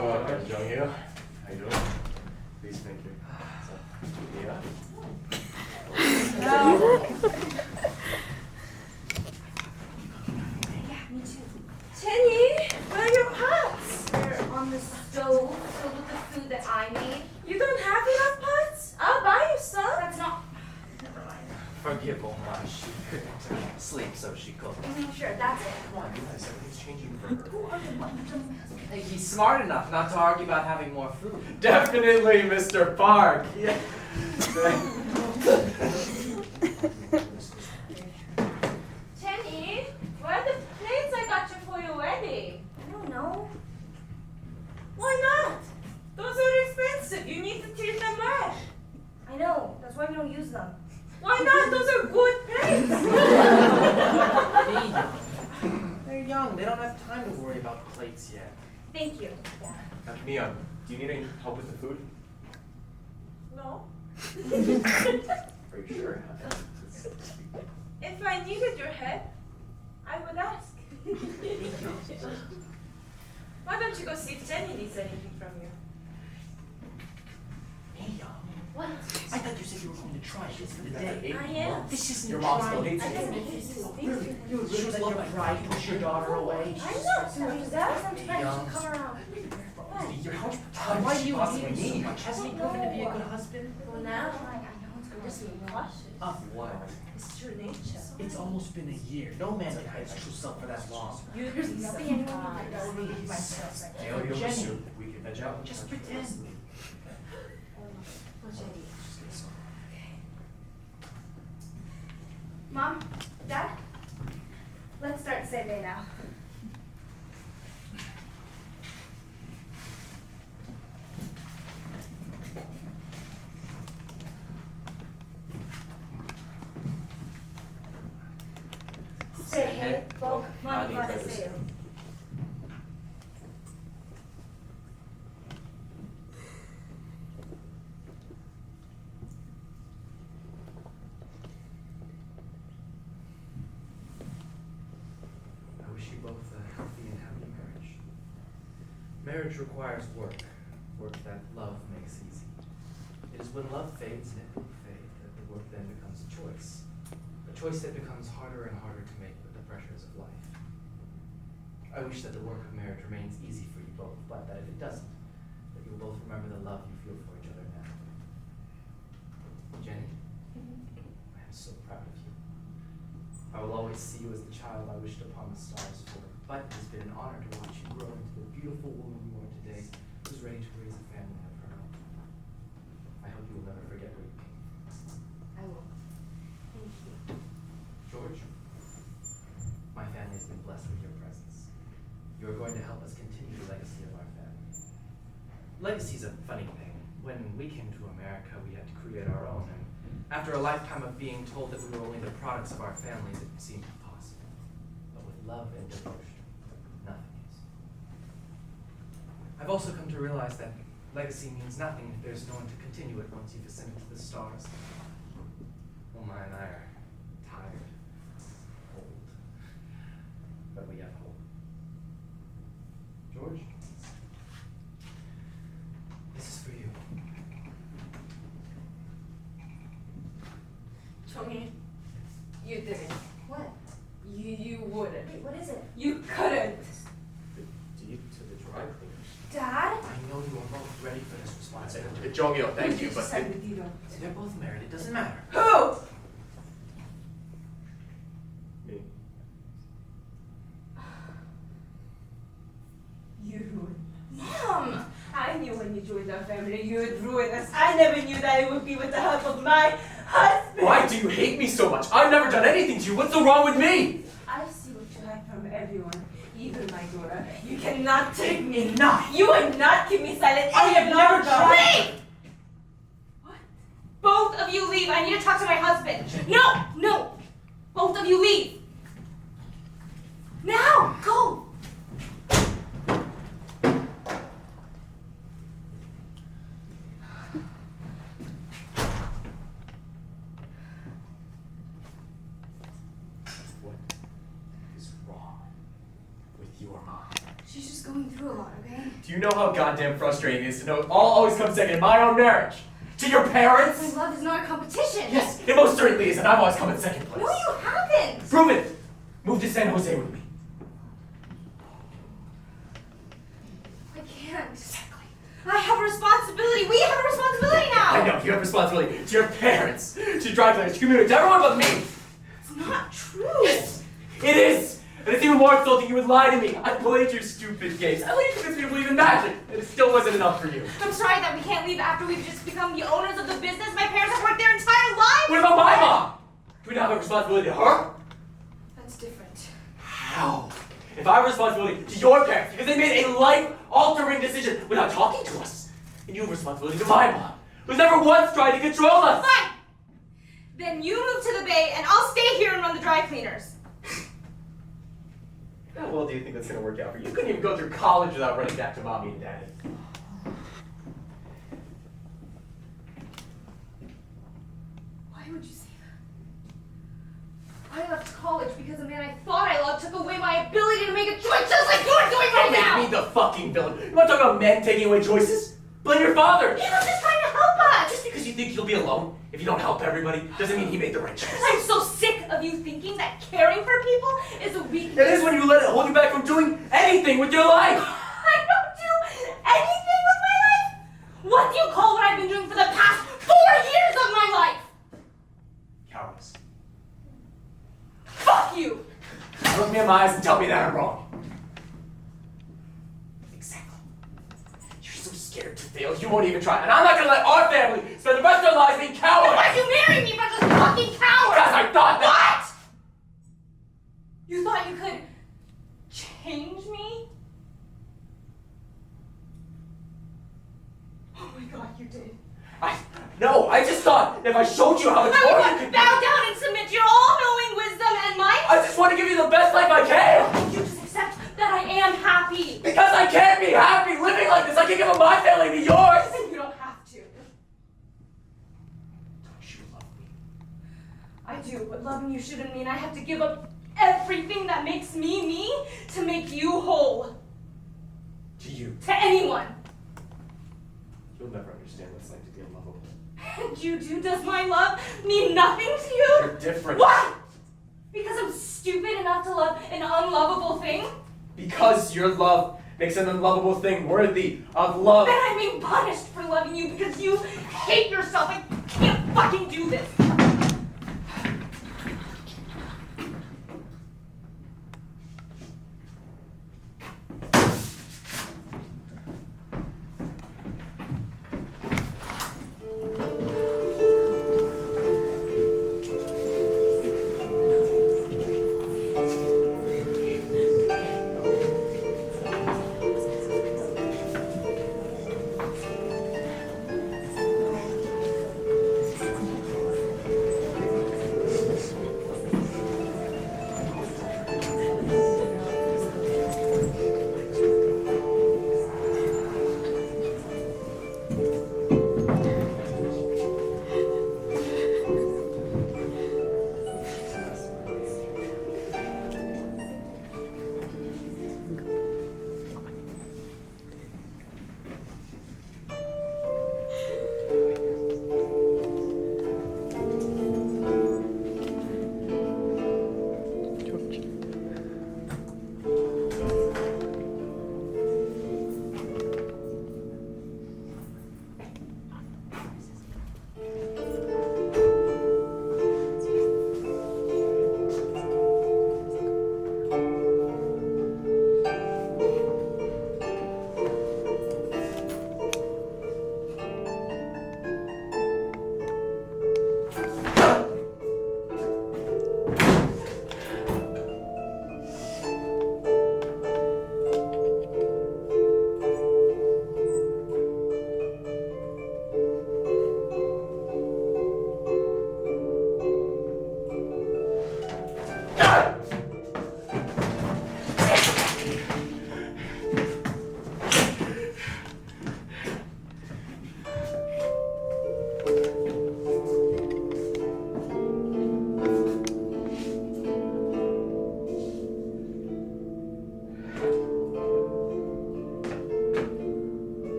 Welcome, Jung-Yu. How you doing? Please, thank you. Yeah. Yeah, me too. Jenny, where are your pots? They're on the stove filled with the food that I made. You don't have enough pots? I'll buy you some. That's not. Never mind. Forgive Umma. She couldn't sleep, so she cooked. Sure, that's it. Come on, guys. Everything's changing for her. Hey, he's smart enough not to argue about having more food. Definitely, Mr. Park. Yeah. Jenny, where are the plates I got you for your wedding? I don't know. Why not? Those are expensive. You need to treat them right. I know. That's why we don't use them. Why not? Those are good plates. They're young. They don't have time to worry about plates yet. Thank you. Yeah. Mai Young, do you need any help with the food? No. Are you sure? If I needed your help, I would ask. Why don't you go see if Jenny needs anything from you? Mai Young. What? I thought you said you were going to try this for the day. I am. This isn't Your mom trying. still hates I you. didn't hate you. Really? You would really let your pride push your daughter away? I'm not doing that. Sometimes Young. you come around. How much Why time do does she you possibly hate him so need? much? Hasn't he proven to be a good husband? Well, now, I know it's going to be cautious. Of what? It's true nature. It's almost been a year. No man can hide his true self for that long. You'd be Nothing anyone surprised. does leave myself. Nail you over Jenny. soup. We can veg out. Just pretend. Well, Jenny. Mom, Dad, let's start Sunday now. Well, Ani Mom, privacy. say. I wish you both a healthy and happy marriage. Marriage requires work that love makes easy. It is when love fades and it will fade that the work then becomes a choice that becomes harder and harder to make with the pressures of life. I wish that the work of marriage remains easy for you both, but that if it doesn't, that you will both remember the love you feel for each other now. Jenny, I am so proud of you. I will always see you as the child I wished upon the stars for, but it has been an honor to watch you grow into the beautiful woman you are today, who's ready to raise a family of her own. I hope you will never forget where you came from. I will. Thank you. George, my family has been blessed with your presence. You are going to help us continue the legacy of our family. Legacy is a funny thing. When we came to America, we had to create our own, and after a lifetime of being told that we were only the products of our families, it seemed impossible. But with love and devotion, nothing is. I've also come to realize that legacy means nothing if there's no one to continue it once you've ascended to the stars. Umma and I are tired, old, but we have hope. George, this is for you. Tommy, you didn't. What? You wouldn't. Wait, what is it? You couldn't. The deed to the dry cleaners. Dad? I know you are both ready for this responsibility. Jongil, thank you, Who but signed the deed on? They're both married, it doesn't matter. Who? me. You ruined. Mom! I knew when you joined our family you would ruin us. I never knew that it would be with the help of my husband. Why do you hate me so much? I've never done anything to you. What's so wrong with me? I see what you hide from everyone, even my daughter. You cannot take me. Enough! You would not keep me silent. I have any never longer. tried. Leave! What? Both of you leave. I need to talk to my husband. No! Both of you leave. Now! Go! What is wrong with your mom? She's just going through a lot, okay? Do you know how goddamn frustrating it is to know I'll always come second in my own marriage? To your parents? My love is not a competition! Yes, it most certainly is, and I've always come in second place. No, you haven't! Prove it! Move to San Jose with me. I can't. Exactly. I have a responsibility. We have a responsibility now. I know, you have responsibility to your parents, to dry cleaners, to community, to everyone but me. It's not true! Yes, it is! And it's even more insulting you would lie to me. I played your stupid games. I let you convince me to believe in magic, and it still wasn't enough for you. I'm sorry that we can't leave after we've just become the owners of the business. My parents have worked their entire lives. What about my mom? Do we not have a responsibility to her? That's different. How? If I have a responsibility to your parents because they made a life-altering decision without talking to us, and you have a responsibility to my mom, who's never once tried to control us. Fine. Then you move to the Bay, and I'll stay here and run the dry cleaners. How well do you think that's going to work out for you? You couldn't even go through college without running back to mommy and daddy. Why would you say that? I left college because a man I thought I loved took away my ability to make a choice just like you're doing right Don't make now! me the fucking villain. You want to talk about men taking away choices? Blame your father. He was just trying to help us. Just because you think he'll be alone, if you don't help everybody, doesn't mean he made the right choice. I'm so sick of you thinking that caring for people is a weakness. It is when you let it hold you back from doing anything with your life. I don't do anything with my life. What do you call what I've been doing for the past 4 years of my life? Cowardice. Fuck you. Look me in my eyes and tell me that I'm wrong. Exactly. You're so scared to fail, you won't even try. And I'm not going to let our family spend the rest of their lives being cowards. Why'd you marry me if I'm just a fucking coward? Because I thought that. What? You thought you could change me? Oh my god, you did. No, I just thought if I showed you how much I more would you could bow down and submit to your all-knowing wisdom and might. I just just want to give you the best life I can! You just accept that I am happy! Because I can't be happy living like this! I can give up my family to yours! And you don't have to. Don't you love me? I do, but loving you shouldn't mean I have to give up everything that makes me me to make you whole. To you. To anyone. You'll never understand what it's like to be unlovable. And you do? Does my love mean nothing to you? You're different. What? Because I'm stupid enough to love an unlovable thing? Because your love makes an unlovable thing worthy of love. Then I'm being punished for loving you because you hate yourself. I can't fucking do this.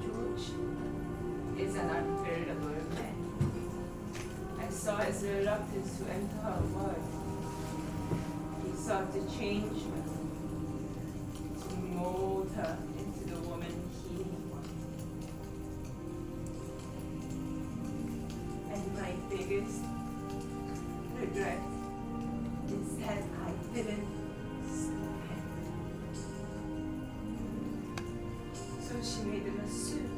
George. his reluctance to enter her world. He sought to change her, to mold her into the woman he wanted. And my biggest regret is that I didn't stop him. So she made him a suit.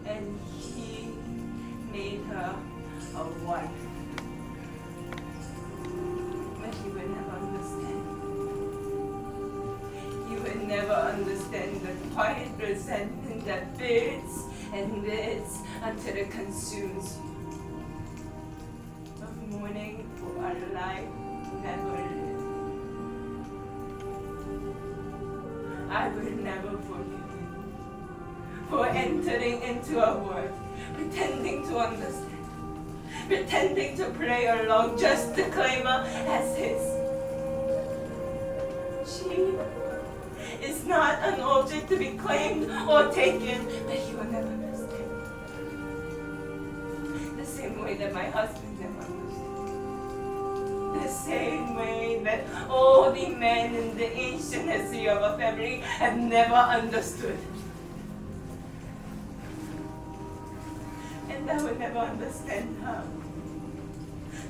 And he made her a wife. But he would never understand. He would never understand the quiet resentment that builds and builds until it consumes you. Of mourning for a life never lived. I will never forgive you for entering into a world, pretending to understand, pretending to play along just to claim her as his. She is not an object to be claimed or taken, but he will never understand. The same way that my husband never understood. The same way that all the men in the ancient history of our family have never understood. And I will never understand her.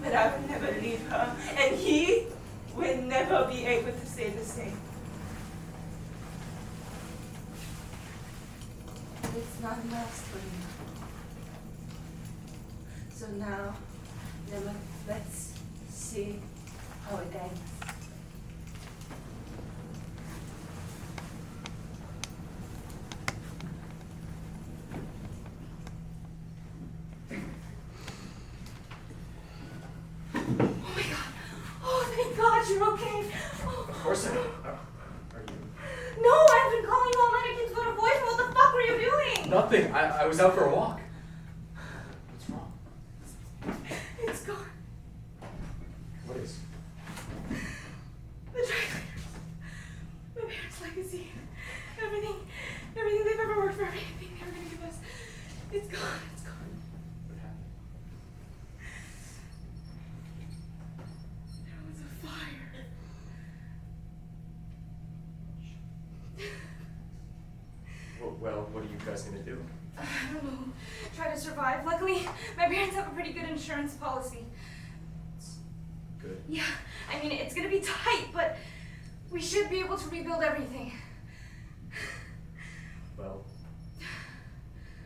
But I will never leave her. And he will never be able to say the same. But it's not last for me. So now, let's see how it ends. You're okay. Of course I am. Are you? No, I've been calling you all night. I keep going to voicemail. What the fuck were you doing? Nothing. I was out for a walk. What's wrong? It's gone. What is? The dry cleaners. My parents' legacy. Everything they've ever worked for, everything they were going to give us. It's gone. It's gone. What happened? There was a fire. Well, what are you guys gonna do? I don't know. Try to survive. Luckily, my parents have a pretty good insurance policy. It's good. Yeah, I mean, it's gonna be tight, but we should be able to rebuild everything. Well,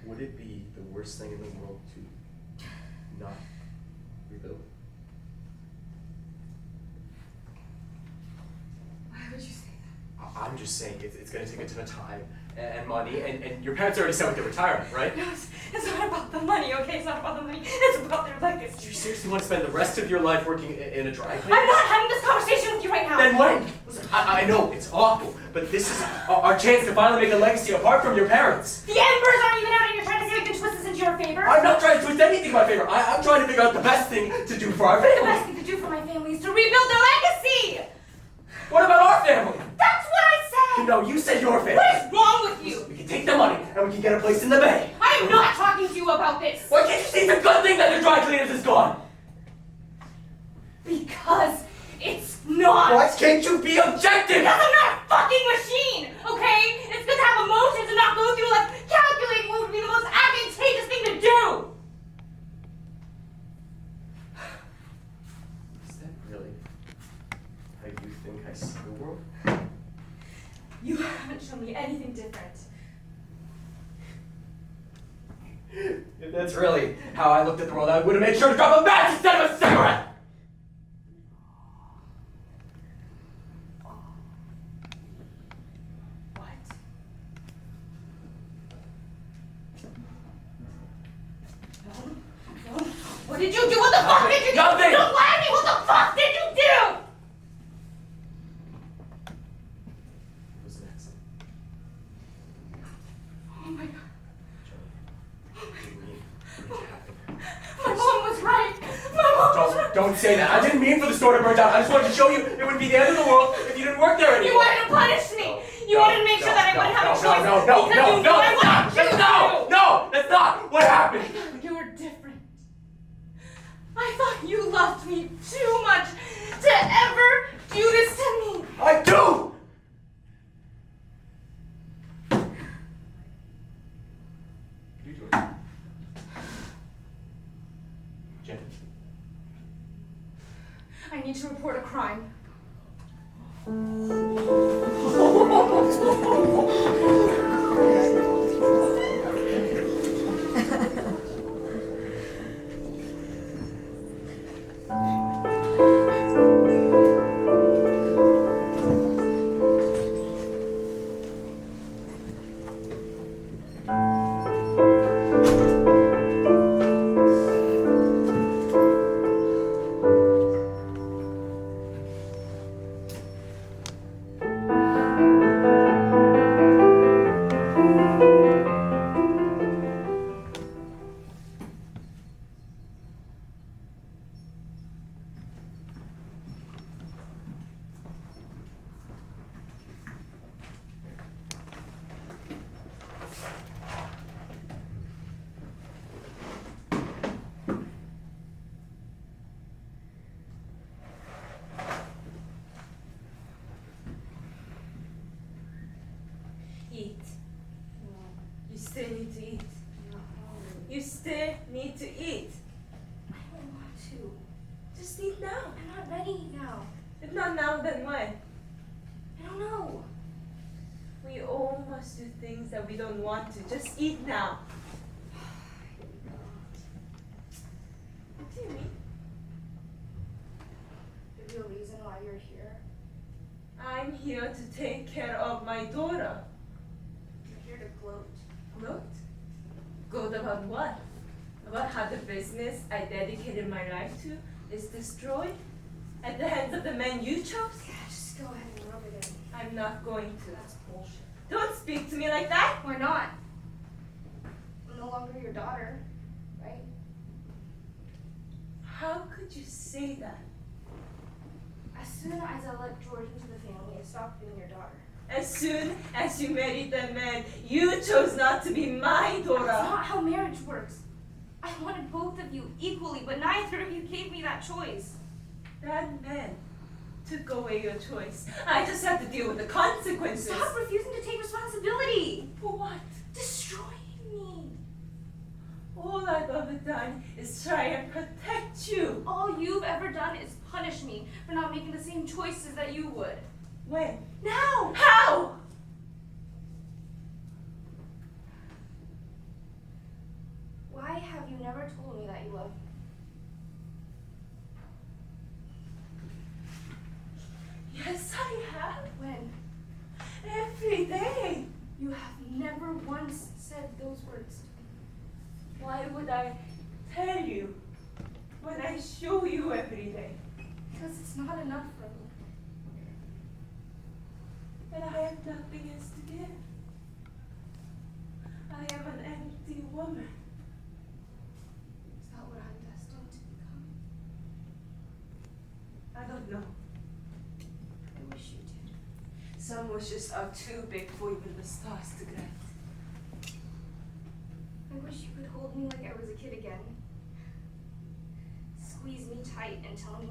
would it be the worst thing in the world to not rebuild? Why would you say that? I'm just saying it's gonna take a ton of time and money, and your parents already said with their retirement, right? No, it's not about the money, okay? It's not about the money. It's about their Do legacy. you seriously want to spend the rest of your life working in a dry cleaner? I'm not having this conversation with you right now. Then when? Listen, I know it's awful, but this is our chance to finally make a legacy apart from your parents. The embers aren't even out, and you're trying to say we can twist this into your favor? I'm not trying to twist anything in my favor. I'm trying to figure out the best thing to do for our The family. best thing to do for my family is to rebuild their legacy! What about our family? That's what I said! No, you said your family. What is wrong with you? We can take the money and we can get a place in the bay. I am not talking to you about this! Why can't you see the good thing that the dry cleaners is gone? Because it's not! Why can't you be objective? Because I'm not a fucking machine, okay? It's good to have emotions and not go through, like, calculating what would be the most advantageous thing to do! Is that really how you think I see the world? You haven't shown me anything different. If that's really how I looked at the world, I would have made sure to drop a match instead of a cigarette! What? No. What did you do? What the fuck did you do? Nothing! Don't lie to me! What the fuck did you do? What's next? Oh my god. What do you mean? What happened? My mom was right. My mom was right. Don't say that. I didn't mean for the store to burn down. I just wanted to show you it would be the end of the world if you didn't work there anymore. You wanted to punish me. You wanted to make sure that I wouldn't have a choice. No, because you knew I wanted you to. no, that's not what happened. You were different. You loved me too much to ever do this to me. I do! You do it. Jen. I need to report a crime. Eat. You still need to eat. You still need to eat. I don't want to. Just eat now. I'm not ready now. If not now, then when? I don't know. We all must do things that we don't want to. Just eat now. What do you mean? The real reason why you're here. I'm here to take care of my daughter. You're here to gloat. Gloat? Gloat about what? About how the business I dedicated my life to is destroyed at the hands of the man you chose? Yeah, just go ahead and rub it in. I'm not going to. That's bullshit. Don't speak to me like that. Why not? I'm no longer your daughter, right? How could you say that? As soon as I let George into the family, I stopped being your daughter. As soon as you married that man, you chose not to be my daughter. That's not how marriage works. I wanted both of you equally, but neither of you gave me that choice. That man took away your choice. I just had to deal with the consequences. Stop refusing to take responsibility. For what? Destroying me. All I've ever done is try and protect you. All you've ever done is punish me for not making the same choices that you would. When? Now! How? Why have you never told me that you love me? Yes, I have. When? Every day. You have never once said those words to me. Why would I tell you when I show you every day? Because it's not enough for me. And I have nothing else to give. I am an empty woman. Is that what I'm destined to become? I don't know. I wish you did. Some wishes are too big for even the stars to grant. I wish you could hold me like I was a kid again. Squeeze me tight and tell me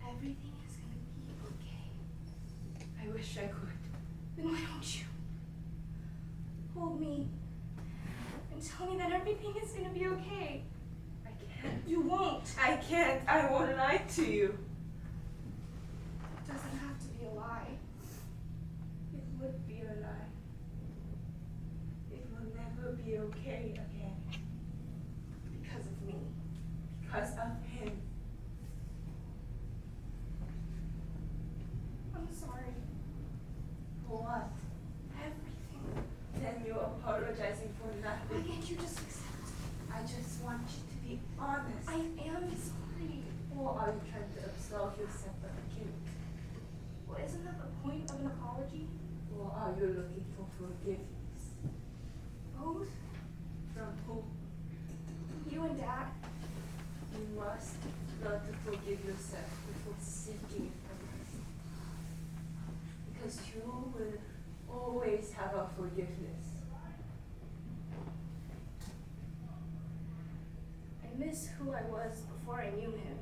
everything is gonna be okay. I wish I could. Then why don't you? Hold me and tell me that everything is gonna be okay. I can't. You won't. I can't. I won't lie to you. It doesn't have to be a lie. It would be a lie. It will never be okay again. Because of me. Because of him. I'm sorry. For what? Everything. Then you're apologizing for Why nothing. can't you just accept it? I just want you to be honest. I am sorry. Or are you trying to absolve yourself of guilt? Well, isn't that the point of an apology? Or are you looking for forgiveness? Both? From who? You and Dad? You must learn to forgive yourself before seeking forgiveness. Because you will always have a forgiveness. I miss who I was before before I knew him.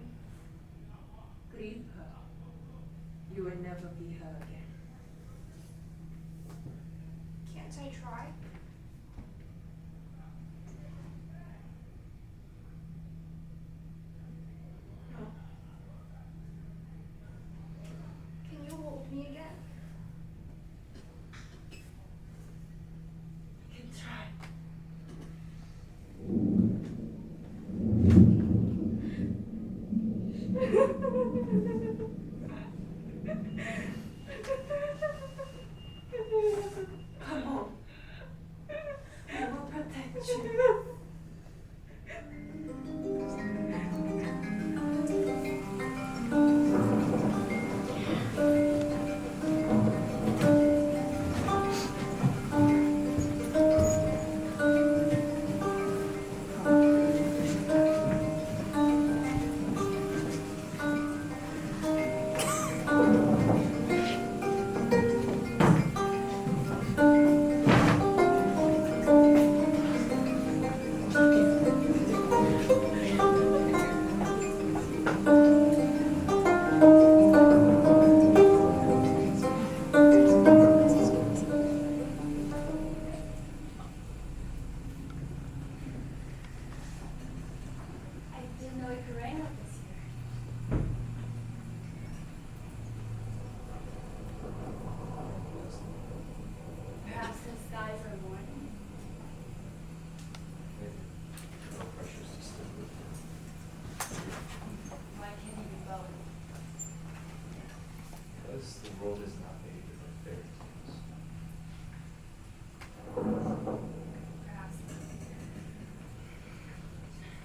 Grieve her. You will never be her again. Can't I try? No. Can you hold me again? I can try. Come on. I will protect you. I didn't know it could rain up this year. Perhaps the skies are warning. No pressures to stick with. Why can't you be both? Because the world is not made of fairy tales. Perhaps.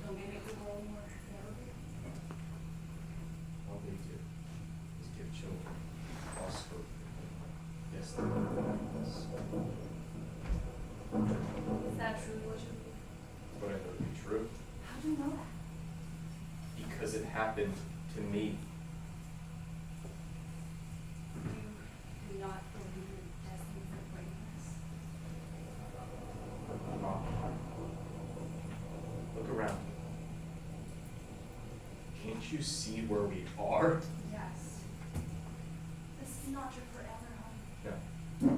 Don't they make the world more bearable? All they do is give children false hope. Yes, they will. Is that truly what you believe? What I know to be true, How do you know that? because it happened to me. You do not believe in destiny for greatness? Look around. Can't you see where we are? Yes. This is not your forever home. No.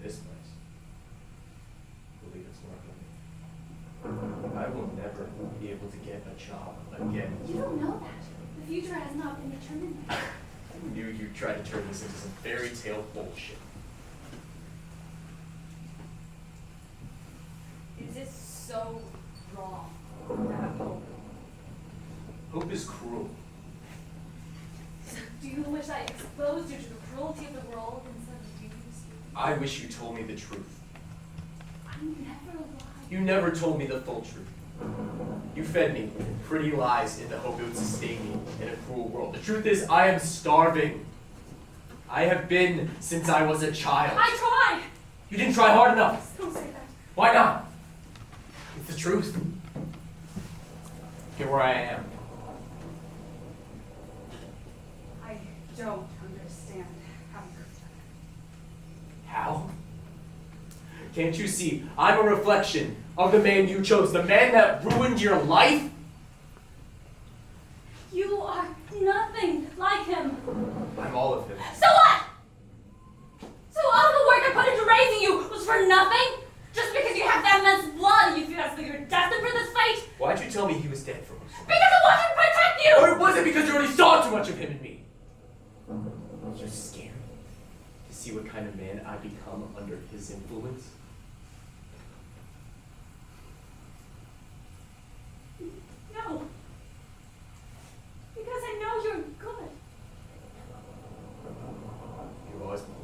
This place. Believe it's not for me. I will never be able to get a job again. You don't know that. The future has not been determined yet. I knew you tried to turn this into some fairy tale bullshit. Is it so wrong to have hope? Hope is cruel. Do you wish I exposed you to the cruelty of the world instead of you? I wish you told me the truth. I never lied. You never told me the full truth. You fed me pretty lies in the hope it would sustain me in a cruel world. The truth is, I am starving. I have been since I was a child. I tried! You didn't try hard enough. Don't say that. Why not? It's the truth. Get where I am. I don't understand how you could have done it. How? Can't you see? I'm a reflection of the man you chose, the man that ruined your life? You are nothing like him. I'm all of him. So what? So all the work I put into raising you was for nothing? Just because you have that man's blood, you feel as though you're destined for this fate? Why'd you tell me he was dead for most of it? Because I wanted to protect you! Or was it because you already saw too much of him in me? You're scared to see what kind of man I become under his influence? No. Because I know you're good. You've always been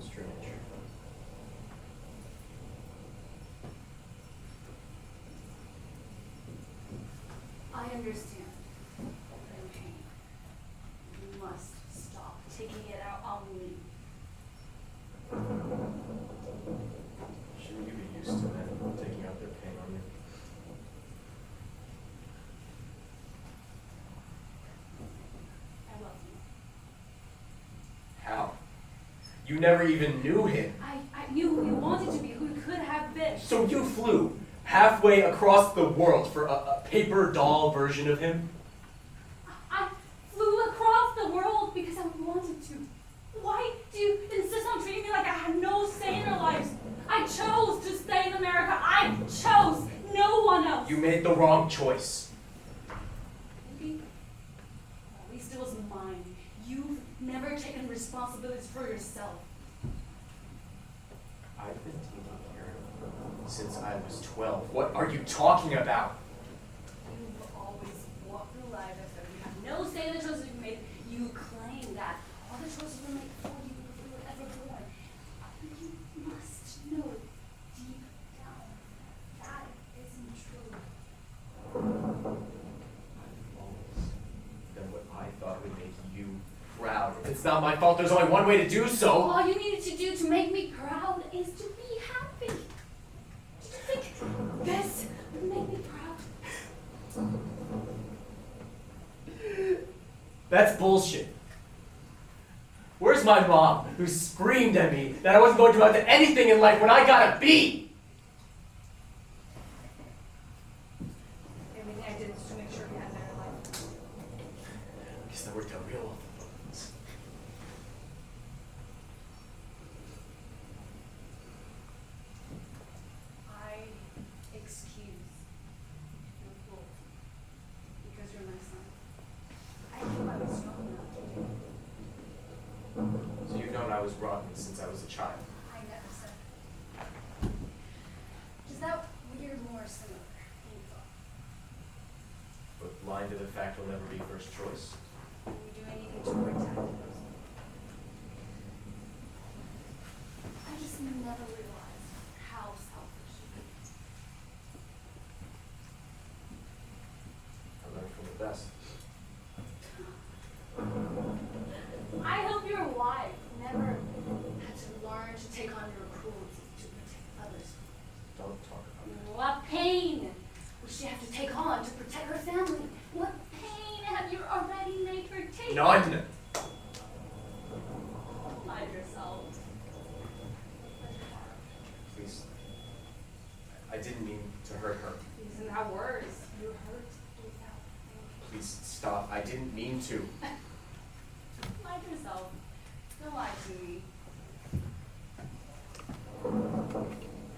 strange. I understand. You're in pain. You must stop taking it out on me. Shouldn't you be used to men taking out their pain on you? I love you. How? You never even knew him. I knew who you wanted to be, who you could have been. So you flew halfway across the world for a paper doll version of him? I flew across the world because I wanted to. Why do you insist on treating me like I had no say in our lives? I chose to stay in America. I chose, no one else. You made the wrong choice. Maybe. At least it was mine. You've never taken responsibility for yourself. I've been taking care of him since I was 12. What are you talking about? You've always walked through life as though you have no say in the choices you made. You claim that all the choices were made for you before you were ever born. You must know deep down that isn't true. I've always done what I thought would make you proud. If it's not my fault, there's only one way to do so. All you needed to do to make me proud is to be happy. Did you think this would make me proud? That's bullshit. Where's my mom, who screamed at me that I wasn't going to amount to anything in life when I got a B? Everything I did was to make sure he had a better life. I guess that worked out real well for both of us. I excuse your fault because you're my son. I knew I was strong enough to do it. So you've known I was rotten since I was a child. I never said that. Just that we're more similar than you thought. But blind to the fact we'll never be first choice. And we do anything to protect those. I just never realized how selfish you can be. I learned from the best. I hope your wife never had to learn to take on your cruelty to protect others. Don't talk about it. What pain will she have to take on to protect her family? What pain have you already made her take? None! Hide yourself. Please. I didn't mean to hurt her. Isn't that worse? You hurt without thinking. Please stop. I didn't mean to. Lie to yourself. Don't lie to me.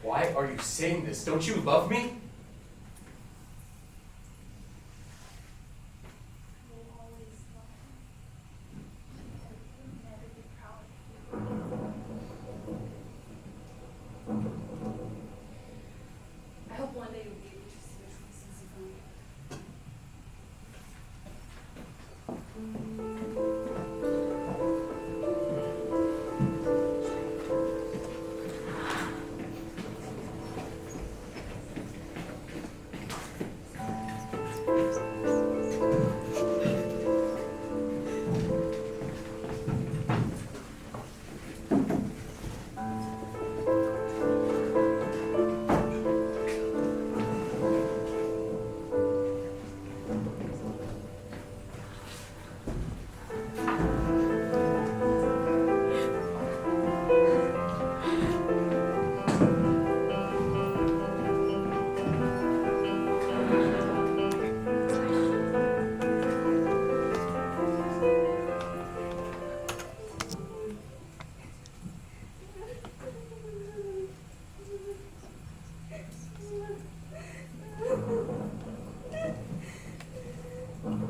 Why are you saying this? Don't you love me? You'll always love me. You'll never be proud of you. I hope one day you'll be able to see the choices you've made.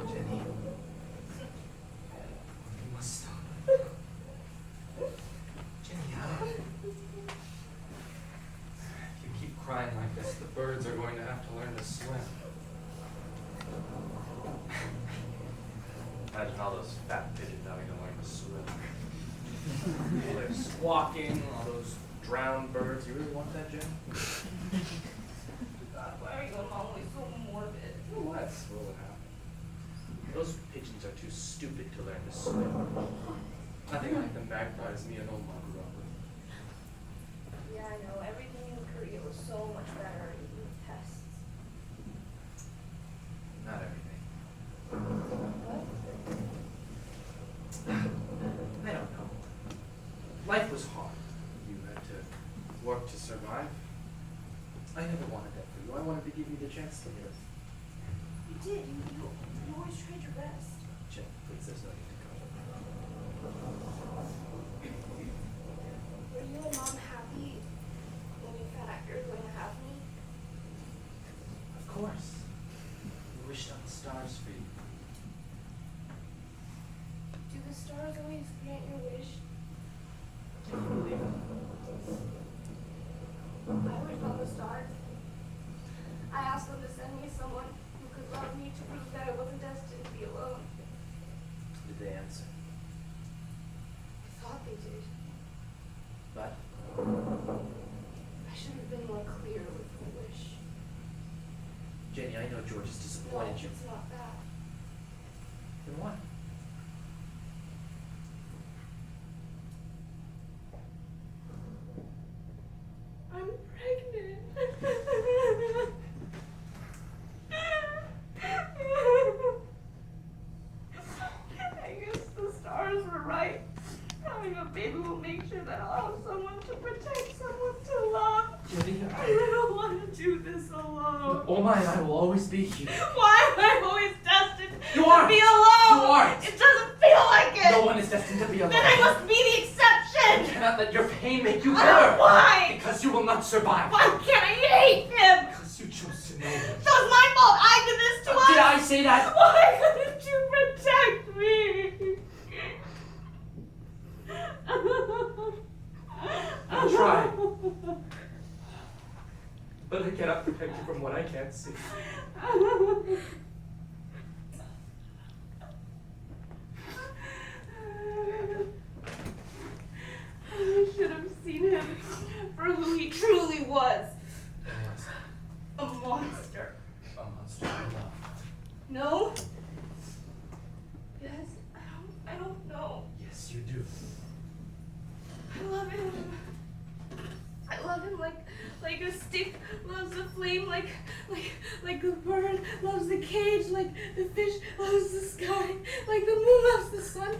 Jenny. You must stop. Jenny, how? If you keep crying like this, the birds are going to have to learn to swim. Imagine all those fat pigeons having to learn to swim. All their squawking, all those drowned birds. You really want that, Jen? God, why are you always so morbid? That's what would happen. Those pigeons are too stupid to learn to swim. Nothing like the magpies me and Umma grew up with. Yeah, I know. Everything in Korea was so much better, even with tests. Not everything. What? I don't know. Life was hard. You had to work to survive. I never wanted that for you. I wanted to give you the chance to live. You did. You always tried your best. Jen, please, there's no need to go. Were you and Mom happy when you found out you were going to have me? Of course. We wished on the stars for you. Do the stars always grant your wish? Can you believe it? I wished on the stars. I asked them to send me someone who could love me to prove that I wasn't destined to be alone. Did they answer? I thought they did. But I should have been more clear with the wish. Jenny, I know George has No, disappointed you. it's not that. Then what? I'm pregnant. I guess the stars were right. Having a baby will make sure that I'll have someone to protect, someone to love. Jenny, I don't want to do this alone. Umma and I will always be here. Why am I always destined You to aren't. be alone? You aren't. It doesn't feel like it. No one is destined to be alone. Then I must be the exception. You cannot let your pain make you better. Why? Because you will not survive. Why can't I hate him? Because you chose to know him. So it's my fault. I did this to us. Did I say that? Why couldn't you protect me? I tried. But I cannot protect you from what I can't see. I should have seen him for who he truly was. Yes. A monster. A monster of love. No? Yes, I don't know. Yes, you do. I love him. I love him like a stick loves the flame, like the bird loves the cage, like the fish loves the sky, like the moon loves the sun.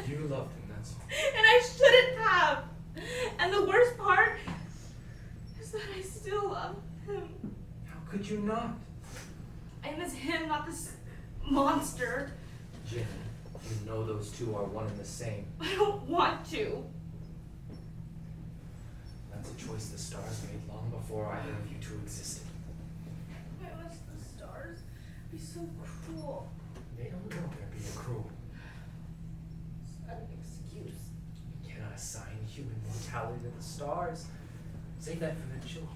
You loved him, that's all. And I shouldn't have. And the worst part is that I still love him. How could you not? I miss him, not this monster. Jenny, you know those two are one and the same. I don't want to. That's a choice the stars made long before either of you two existed. Why must the stars be so cruel? They don't know they're being cruel. It's not an excuse. You cannot assign human mortality to the stars. Save that for the children.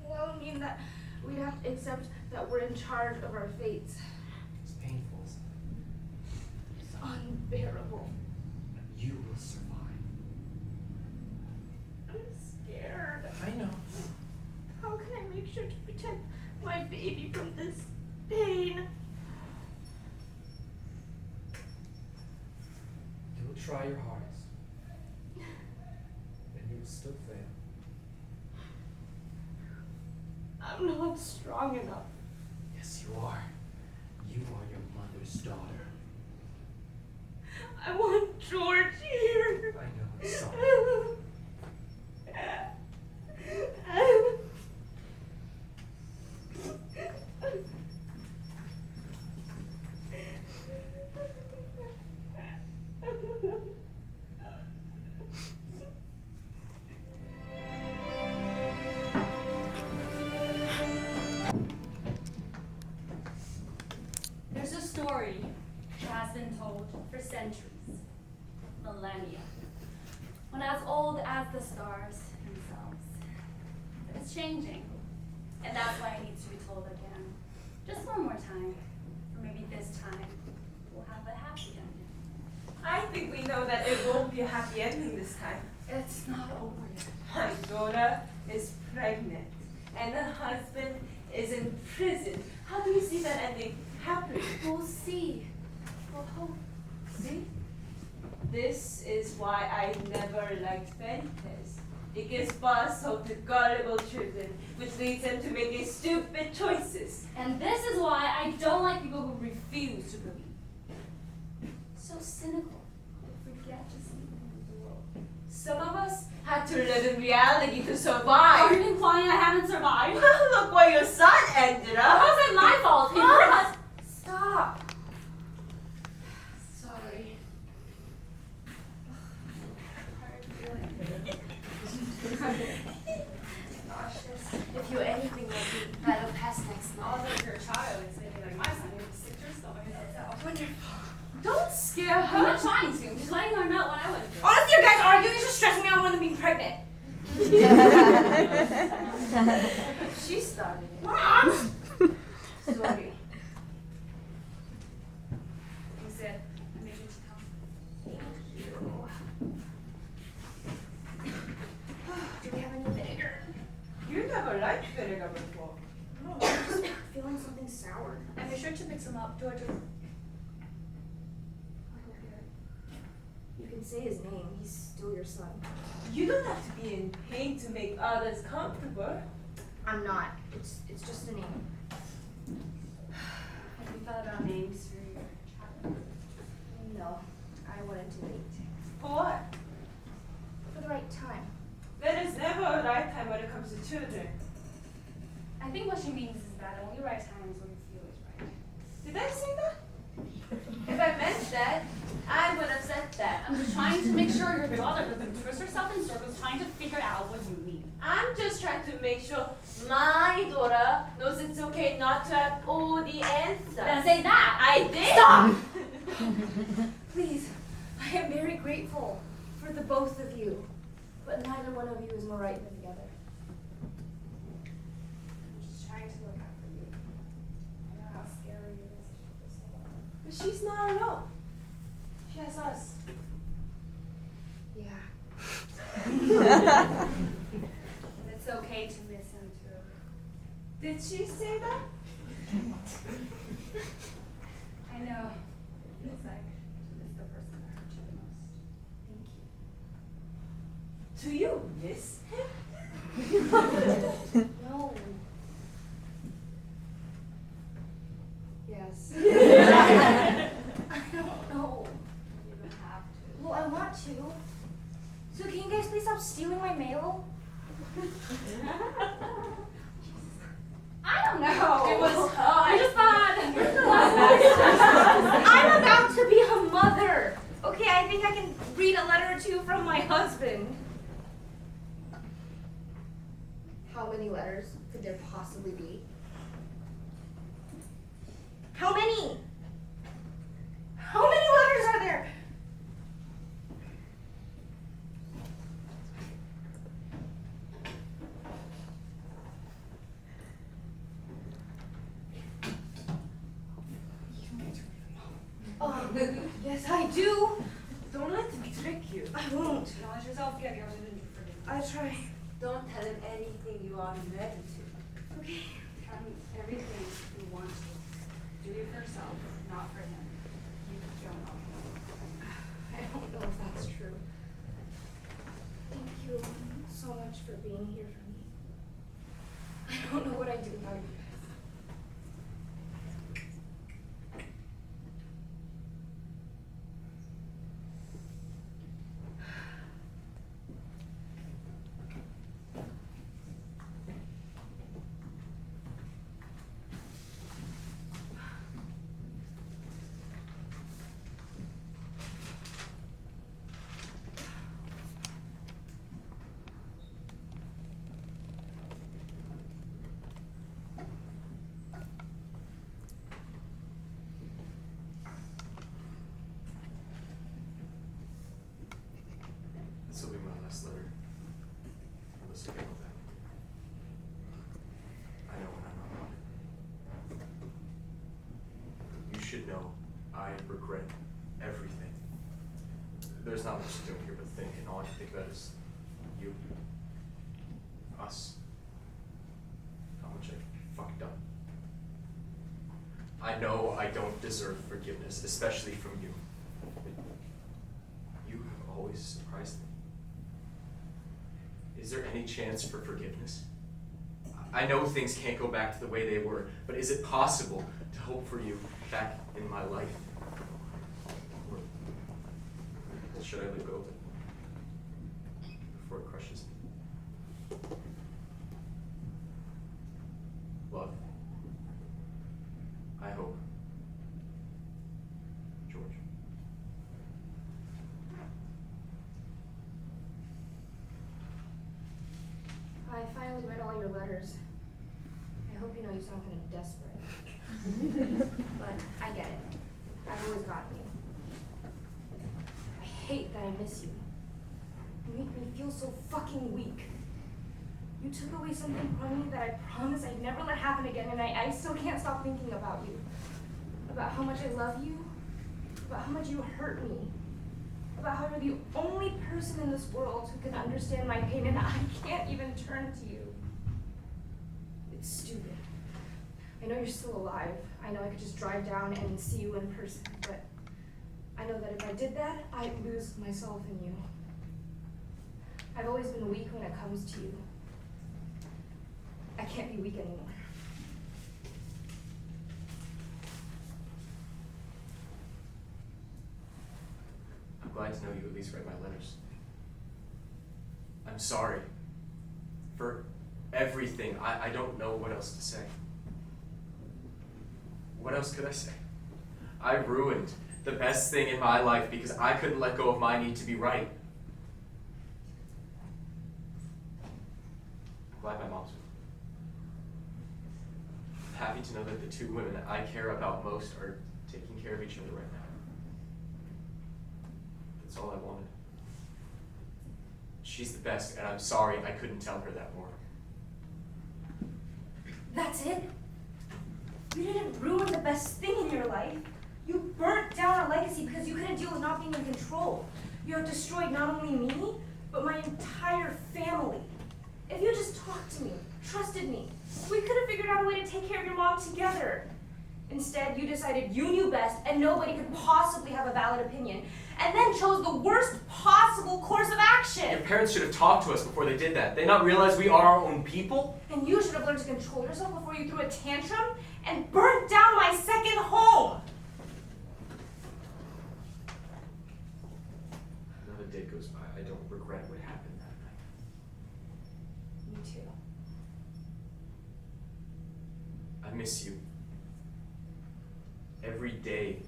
Well, that would mean that we'd have to accept that we're in charge of our fates. It's painful, isn't it? It's unbearable. You will survive. I'm scared. I know. How can I make sure to protect my baby from this pain? You'll try your hardest. And you'll still fail. I'm not strong enough. Yes, you are. You are your mother's daughter. I want George here. I know, I'm sorry. There's a story that has been told for centuries, millennia, when as old as the stars themselves. But it's changing, and that's why it needs to be told again. Just one more time, or maybe this time we'll have a happy ending. I think we know that it won't be a happy ending this time. It's not over yet. My daughter is pregnant, and her husband is in prison. How do we see that ending happening? We'll see. We'll hope. See? This is why I never liked Bentes. It gives birth hope to gullible children, which leads them to making stupid choices. And this is why I don't like people who refuse to believe. So cynical, they forget to see the world. Some of us had to live in reality to survive. Are you implying I haven't survived? Look where your son ended up. How's it my fault? He hurt us. Stop. Sorry. If you're anything like me, that'll pass next All month. of your child is maybe like my son. You're 6 years old. Wonderful. Don't scare I'm her. not trying to. I'm just letting her know what I went through. Honestly, you guys arguing is just stressing me out more than being pregnant. She started it. Mom! Sorry. You said I made you to come. Do we have any vinegar? You never liked vinegar before. No, I'm just feeling something sour. And be sure to mix them up. Georgia. You can say his name. He's still your son. You don't have to be in pain to make others comfortable. I'm not. It's just a name. Have you thought about names for your child? No, I wanted to wait. For what? For the right time. There is never a right time when it comes to children. I think what she means is that the only right time is when you feel is right. Did I say that? If I meant that, I would have said that. I'm just trying to make sure your daughter doesn't twist herself in circles trying to figure out what you mean. I'm just trying to make sure my daughter knows it's okay not to have all the answers. Then say that. I did. Stop! Please, I am very grateful for the both of you. But neither one of you is more right than the other. I'm just trying to look out for you. I know how scary your relationship is so long. But she's not alone. She has us. Yeah. And it's okay to miss him too. Did she say that? I know. It's like to miss the person that hurt you the most. Thank you. Do you miss him? No. Yes. I don't know. You don't have to. Well, I want to. So can you guys please stop stealing my mail? I don't know. It was I just thought. I'm about to be a mother. Okay, I think I can read a letter or two from my husband. How many letters could there possibly be? How many? How many letters are there? Yes, I do. Don't let him trick you. I won't. Acknowledge yourself. Get the other than forgive. I try. Don't tell him anything you aren't ready to. Okay. Everything you want to. Do it for yourself, not for him. You don't know. I don't know if that's true. Thank you so much for being here for me. I don't know what I'd do without you guys. This will be my last letter. Unless you know that. I know when I'm not wanted. You should know I regret everything. There's not much to do here but think, and all I can think about is you. Us. How much I fucked up. I know I don't deserve forgiveness, especially from you. You have always surprised me. Is there any chance for forgiveness? I know things can't go back to the way they were, but is it possible to hope for you back in my life? Or should I let go of it? I'd read all your letters. I hope you know you sound kind of desperate. But I get it. I've always gotten you. I hate that I miss you. You make me feel so fucking weak. You took away something from me that I promised I'd never let happen again, and I still can't stop thinking about you. About how much I love you. About how much you hurt me. About how you're the only person in this world who can understand my pain, and I can't even turn to you. It's stupid. I know you're still alive. I know I could just drive down and see you in person, but I know that if I did that, I'd lose myself in you. I've always been weak when it comes to you. I can't be weak anymore. I'm glad to know you at least read my letters. I'm sorry for everything. I don't know what else to say. What else could I say? I ruined the best thing in my life because I couldn't let go of my need to be right. I'm glad my mom's with me. I'm happy to know that the two women that I care about most are taking care of each other right now. That's all I wanted. She's the best, and I'm sorry I couldn't tell her that more. That's it? You didn't ruin the best thing in your life. You burnt down our legacy because you couldn't deal with not being in control. You have destroyed not only me, but my entire family. If you just talked to me, trusted me, we could have figured out a way to take care of your mom together. Instead, you decided you knew best and nobody could possibly have a valid opinion, and then chose the worst possible course of action. Your parents should have talked to us before they did that. They not realize we are our own people? And you should have learned to control yourself before you threw a tantrum and burnt down my second home. Another day goes by. I don't regret what happened that night. Me too. I miss you. Every day,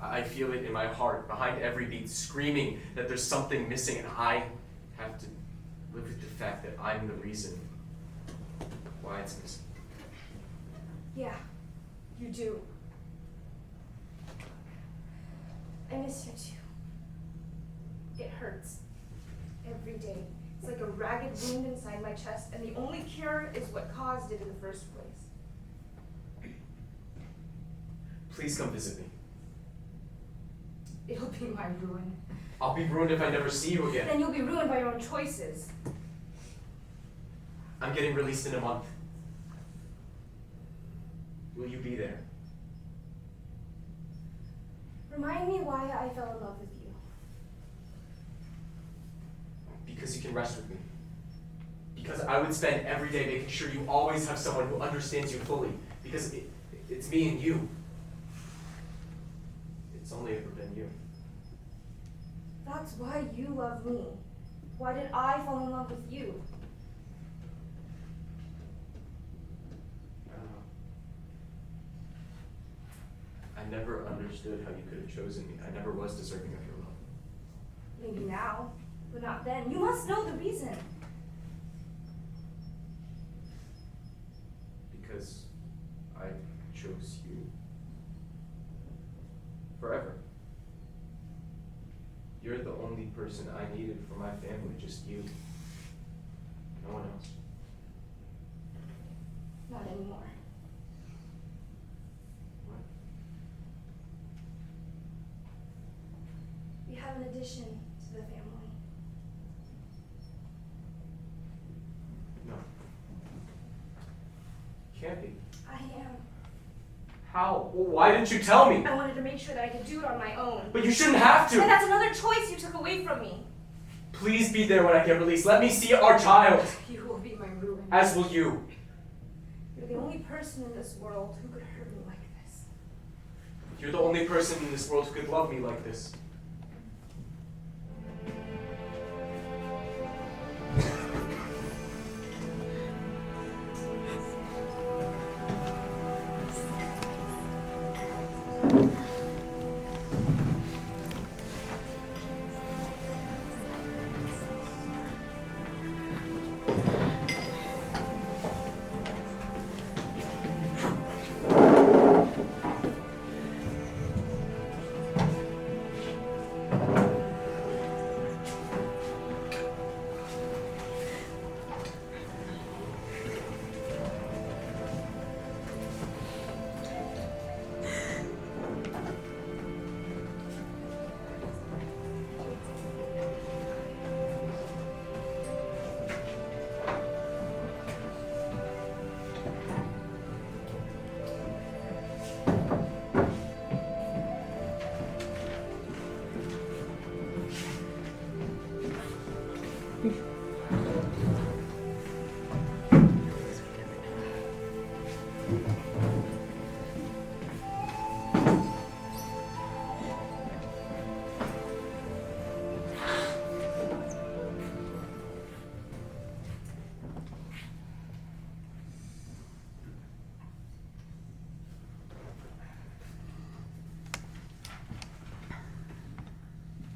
I feel it in my heart, behind every beat, screaming that there's something missing, and I have to live with the fact that I'm the reason why it's missing. Yeah, you do. I miss you too. It hurts. Every day. It's like a ragged wound inside my chest, and the only cure is what caused it in the first place. Please come visit me. It'll be my ruin. I'll be ruined if I never see you again. Then you'll be ruined by your own choices. I'm getting released in a month. Will you be there? Remind me why I fell in love with you. Because you can rest with me. Because I would spend every day making sure you always have someone who understands you fully. Because it's me and you. It's only ever been you. That's why you love me. Why did I fall in love with you? I don't know. I never understood how you could have chosen me. I never was deserving of your love. Maybe now, but not then. You must know the reason. Because I chose you. Forever. You're the only person I needed for my family, just you. No one else. Not anymore. What? We have an addition to the family. No. Can't be. I am. How? Well, why didn't you tell me? I wanted to make sure that I could do it on my own. But you shouldn't have to. And that's another choice you took away from me. Please be there when I get released. Let me see our child. You will be my ruin. As will you. You're the only person in this world who could hurt me like this. You're the only person in this world who could love me like this.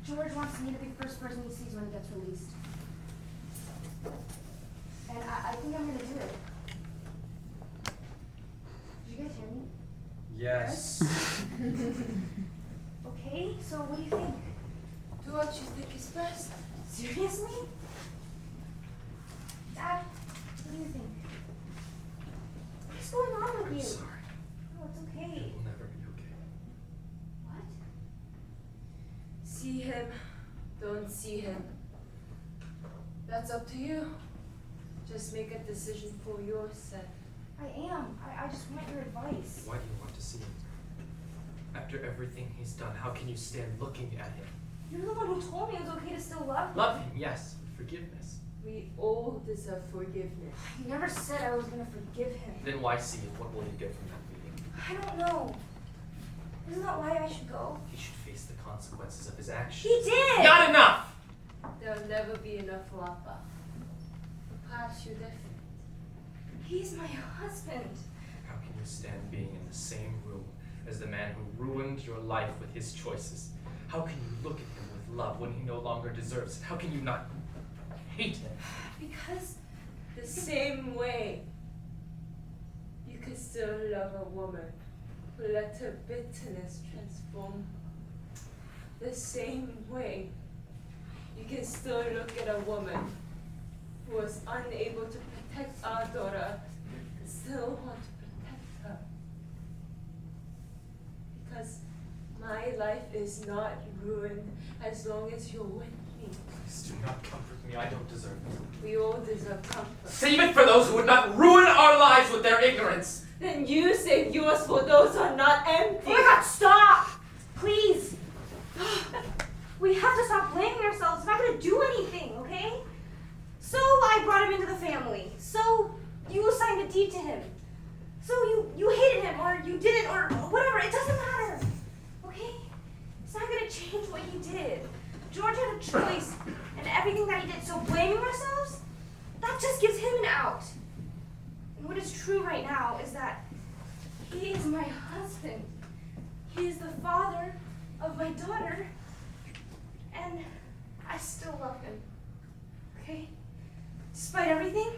George wants me to be the first person he sees when it gets released. And I think I'm gonna do it. Did you guys hear me? Yes. Okay, so what do you think? Do what you think is best. Seriously? Dad, what do you think? What's going on with I'm you? sorry. Oh, it's okay. It will never be okay. What? See him, don't see him. That's up to you. Just make a decision for yourself. I am. I just want your advice. Why do you want to see him? After everything he's done, how can you stand looking at him? You're the one who told me it was okay to still love him. Love him, yes. Forgiveness. We all deserve forgiveness. You never said I was gonna forgive him. Then why see him? What will you get from that meeting? I don't know. Isn't that why I should go? He should face the consequences of his actions. He did! Not enough! There'll never be enough for Appa. Perhaps you're different. He's my husband. How can you stand being in the same room as the man who ruined your life with his choices? How can you look at him with love when he no longer deserves it? How can you not hate him? Because The same way you can still love a woman who let her bitterness transform her. The same way you can still look at a woman who was unable to protect our daughter and still want to protect her. Because my life is not ruined as long as you're with me. Please do not comfort me. I don't deserve it. We all deserve comfort. Save it for those who would not ruin our lives with their ignorance. Then you save yours for those who are not empty. oh my God, stop! Please! We have to stop blaming ourselves. It's not gonna do anything, okay? So I brought him into the family. So you assigned a deed to him. So you hated him, or you didn't, or whatever. It doesn't matter, okay? It's not gonna change what you did. George had a choice in everything that he did. So blaming ourselves, that just gives him an out. And what is true right now is that he is my husband. He is the father of my daughter. And I still love him. Okay? Despite everything,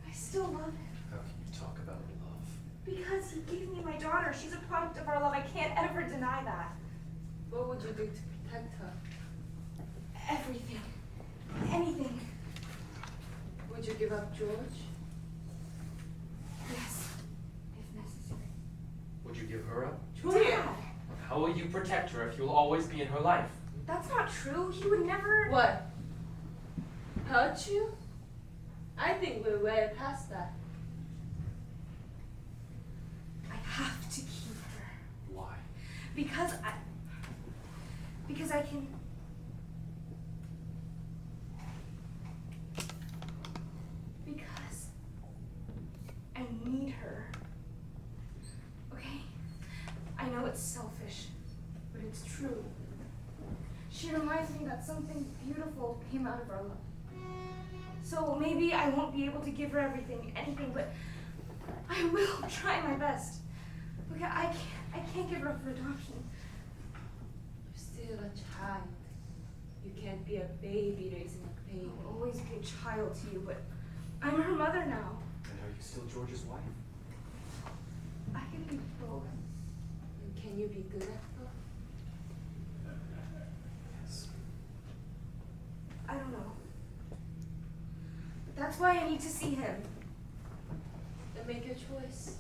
I still love him. How can you talk about love? Because he gave me my daughter. She's a product of our love. I can't ever deny that. What would you do to protect her? Everything. Anything. Would you give up George? Yes. If necessary. Would you give her up? Dad! How will you protect her if you'll always be in her life? That's not true. He would never. What? Hurt you? I think we're way past that. I have to keep her. Why? Because I can. Because I need her. Okay? I know it's selfish, but it's true. She reminds me that something beautiful came out of our love. So maybe I won't be able to give her anything, but I will try my best. Okay, I can't give her up for adoption. You're still a child. You can't be a baby raising a baby. I'll always be a child to you, but I'm her mother now. And are you still George's wife? I can be both. And can you be good at both? Yes. I don't know. But that's why I need to see him. Then make your choice.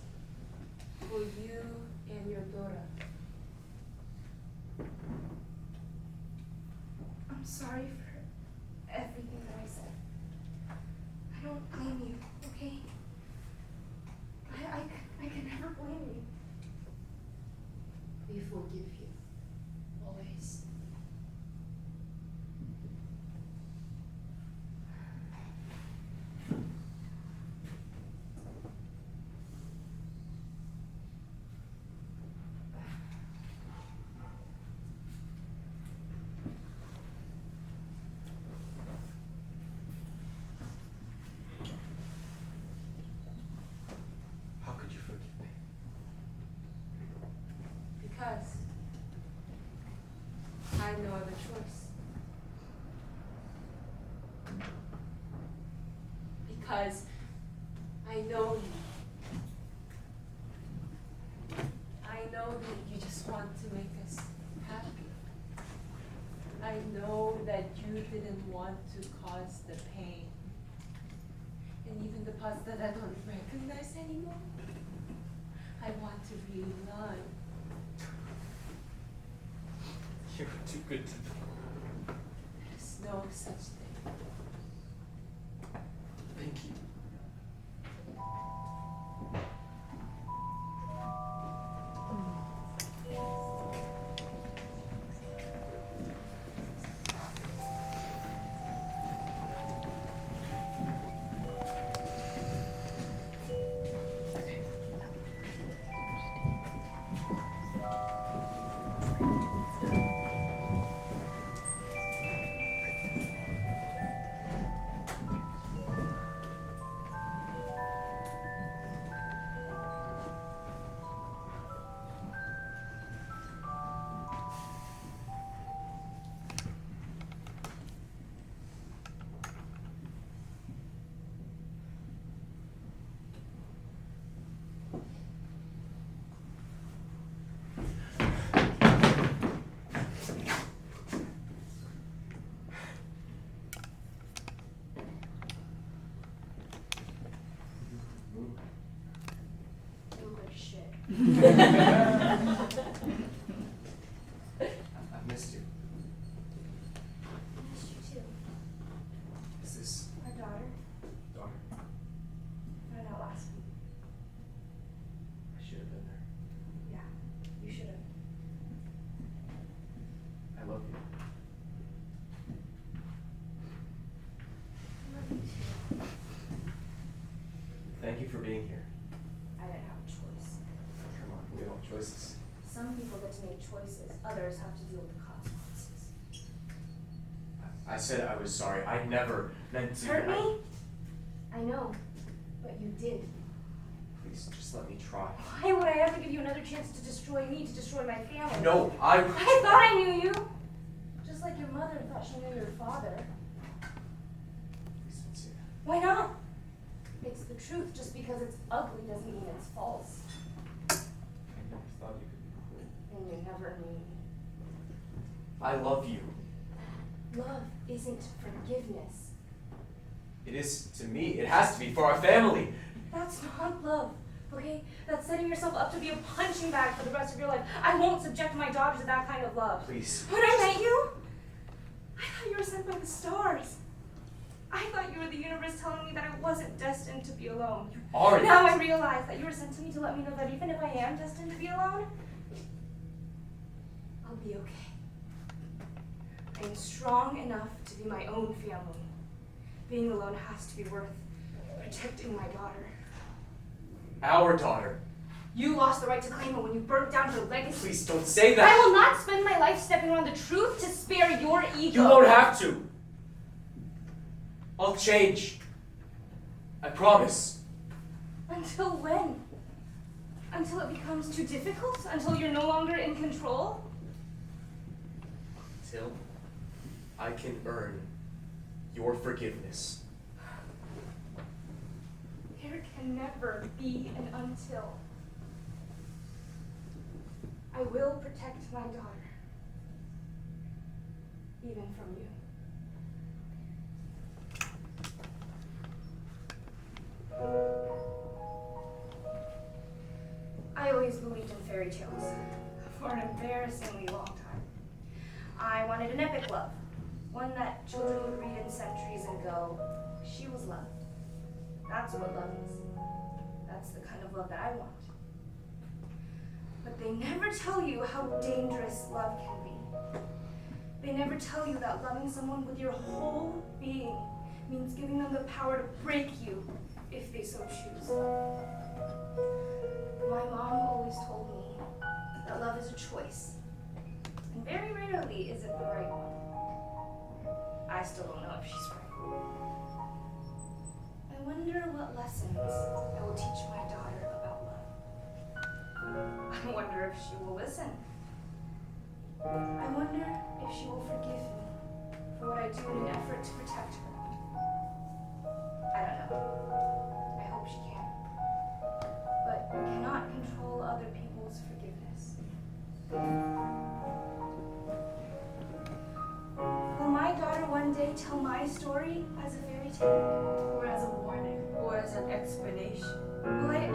For you and your daughter. I'm sorry for everything that I said. I don't blame you, okay? I can never blame you. We forgive you. Always. just want to make us happy. I know that you didn't want to cause the pain. And even the parts that I don't recognize anymore, I want to relearn. You're too good to me. There's no such thing. Thank you. Shit. I've missed you. I missed you too. Is this Our daughter daughter? found out last week. I should have been there. Yeah, you should have. I love you. I love you too. Thank you for being here. I didn't have a choice. Come on, we all have choices. Some people get to make choices, others have to deal with the consequences. I said I was sorry. I never meant to. Hurt me? I know, but you did. Please, just let me try. Why would I ever give you another chance to destroy me, to destroy my family? No, I thought I knew you! Just like your mother thought she knew your father. Please don't say that. Why not? It's the truth. Just because it's ugly doesn't mean it's false. I never thought you could be cruel. And you never knew me. I love you. Love isn't forgiveness. It is to me. It has to be for our family. That's not love, okay? That's setting yourself up to be a punching bag for the rest of your life. I won't subject my daughter to that kind of love. Please. When I met you, I thought you were sent by the stars. I thought you were the universe telling me that I wasn't destined to be alone. Ari. Now I realize that you were sent to me to let me know that even if I am destined to be alone, I'll be okay. I am strong enough to be my own family. Being alone has to be worth protecting my daughter. Our daughter. You lost the right to claim her when you burnt down her legacy. Please don't say that. I will not spend my life stepping around the truth to spare your ego. You won't have to. I'll change. I promise. Until when? Until it becomes too difficult? Until you're no longer in control? Till I can earn your forgiveness. There can never be an until. I will protect my daughter. Even from you. I always believed in fairy tales for an embarrassingly long time. I wanted an epic love, one that children would read in centuries and go, she was loved. That's what love is. That's the kind of love that I want. But they never tell you how dangerous love can be. They never tell you that loving someone with your whole being means giving them the power to break you if they so choose. My mom always told me that love is a choice, and very rarely is it the right one. I still don't know if she's right. I wonder what lessons I will teach my daughter about love. I wonder if she will listen. I wonder if she will forgive me for what I do in an effort to protect her. I don't know. I hope she can. But we cannot control other people's forgiveness. We my story as a fairy tale? Or as a warning. Or as an explanation. Will I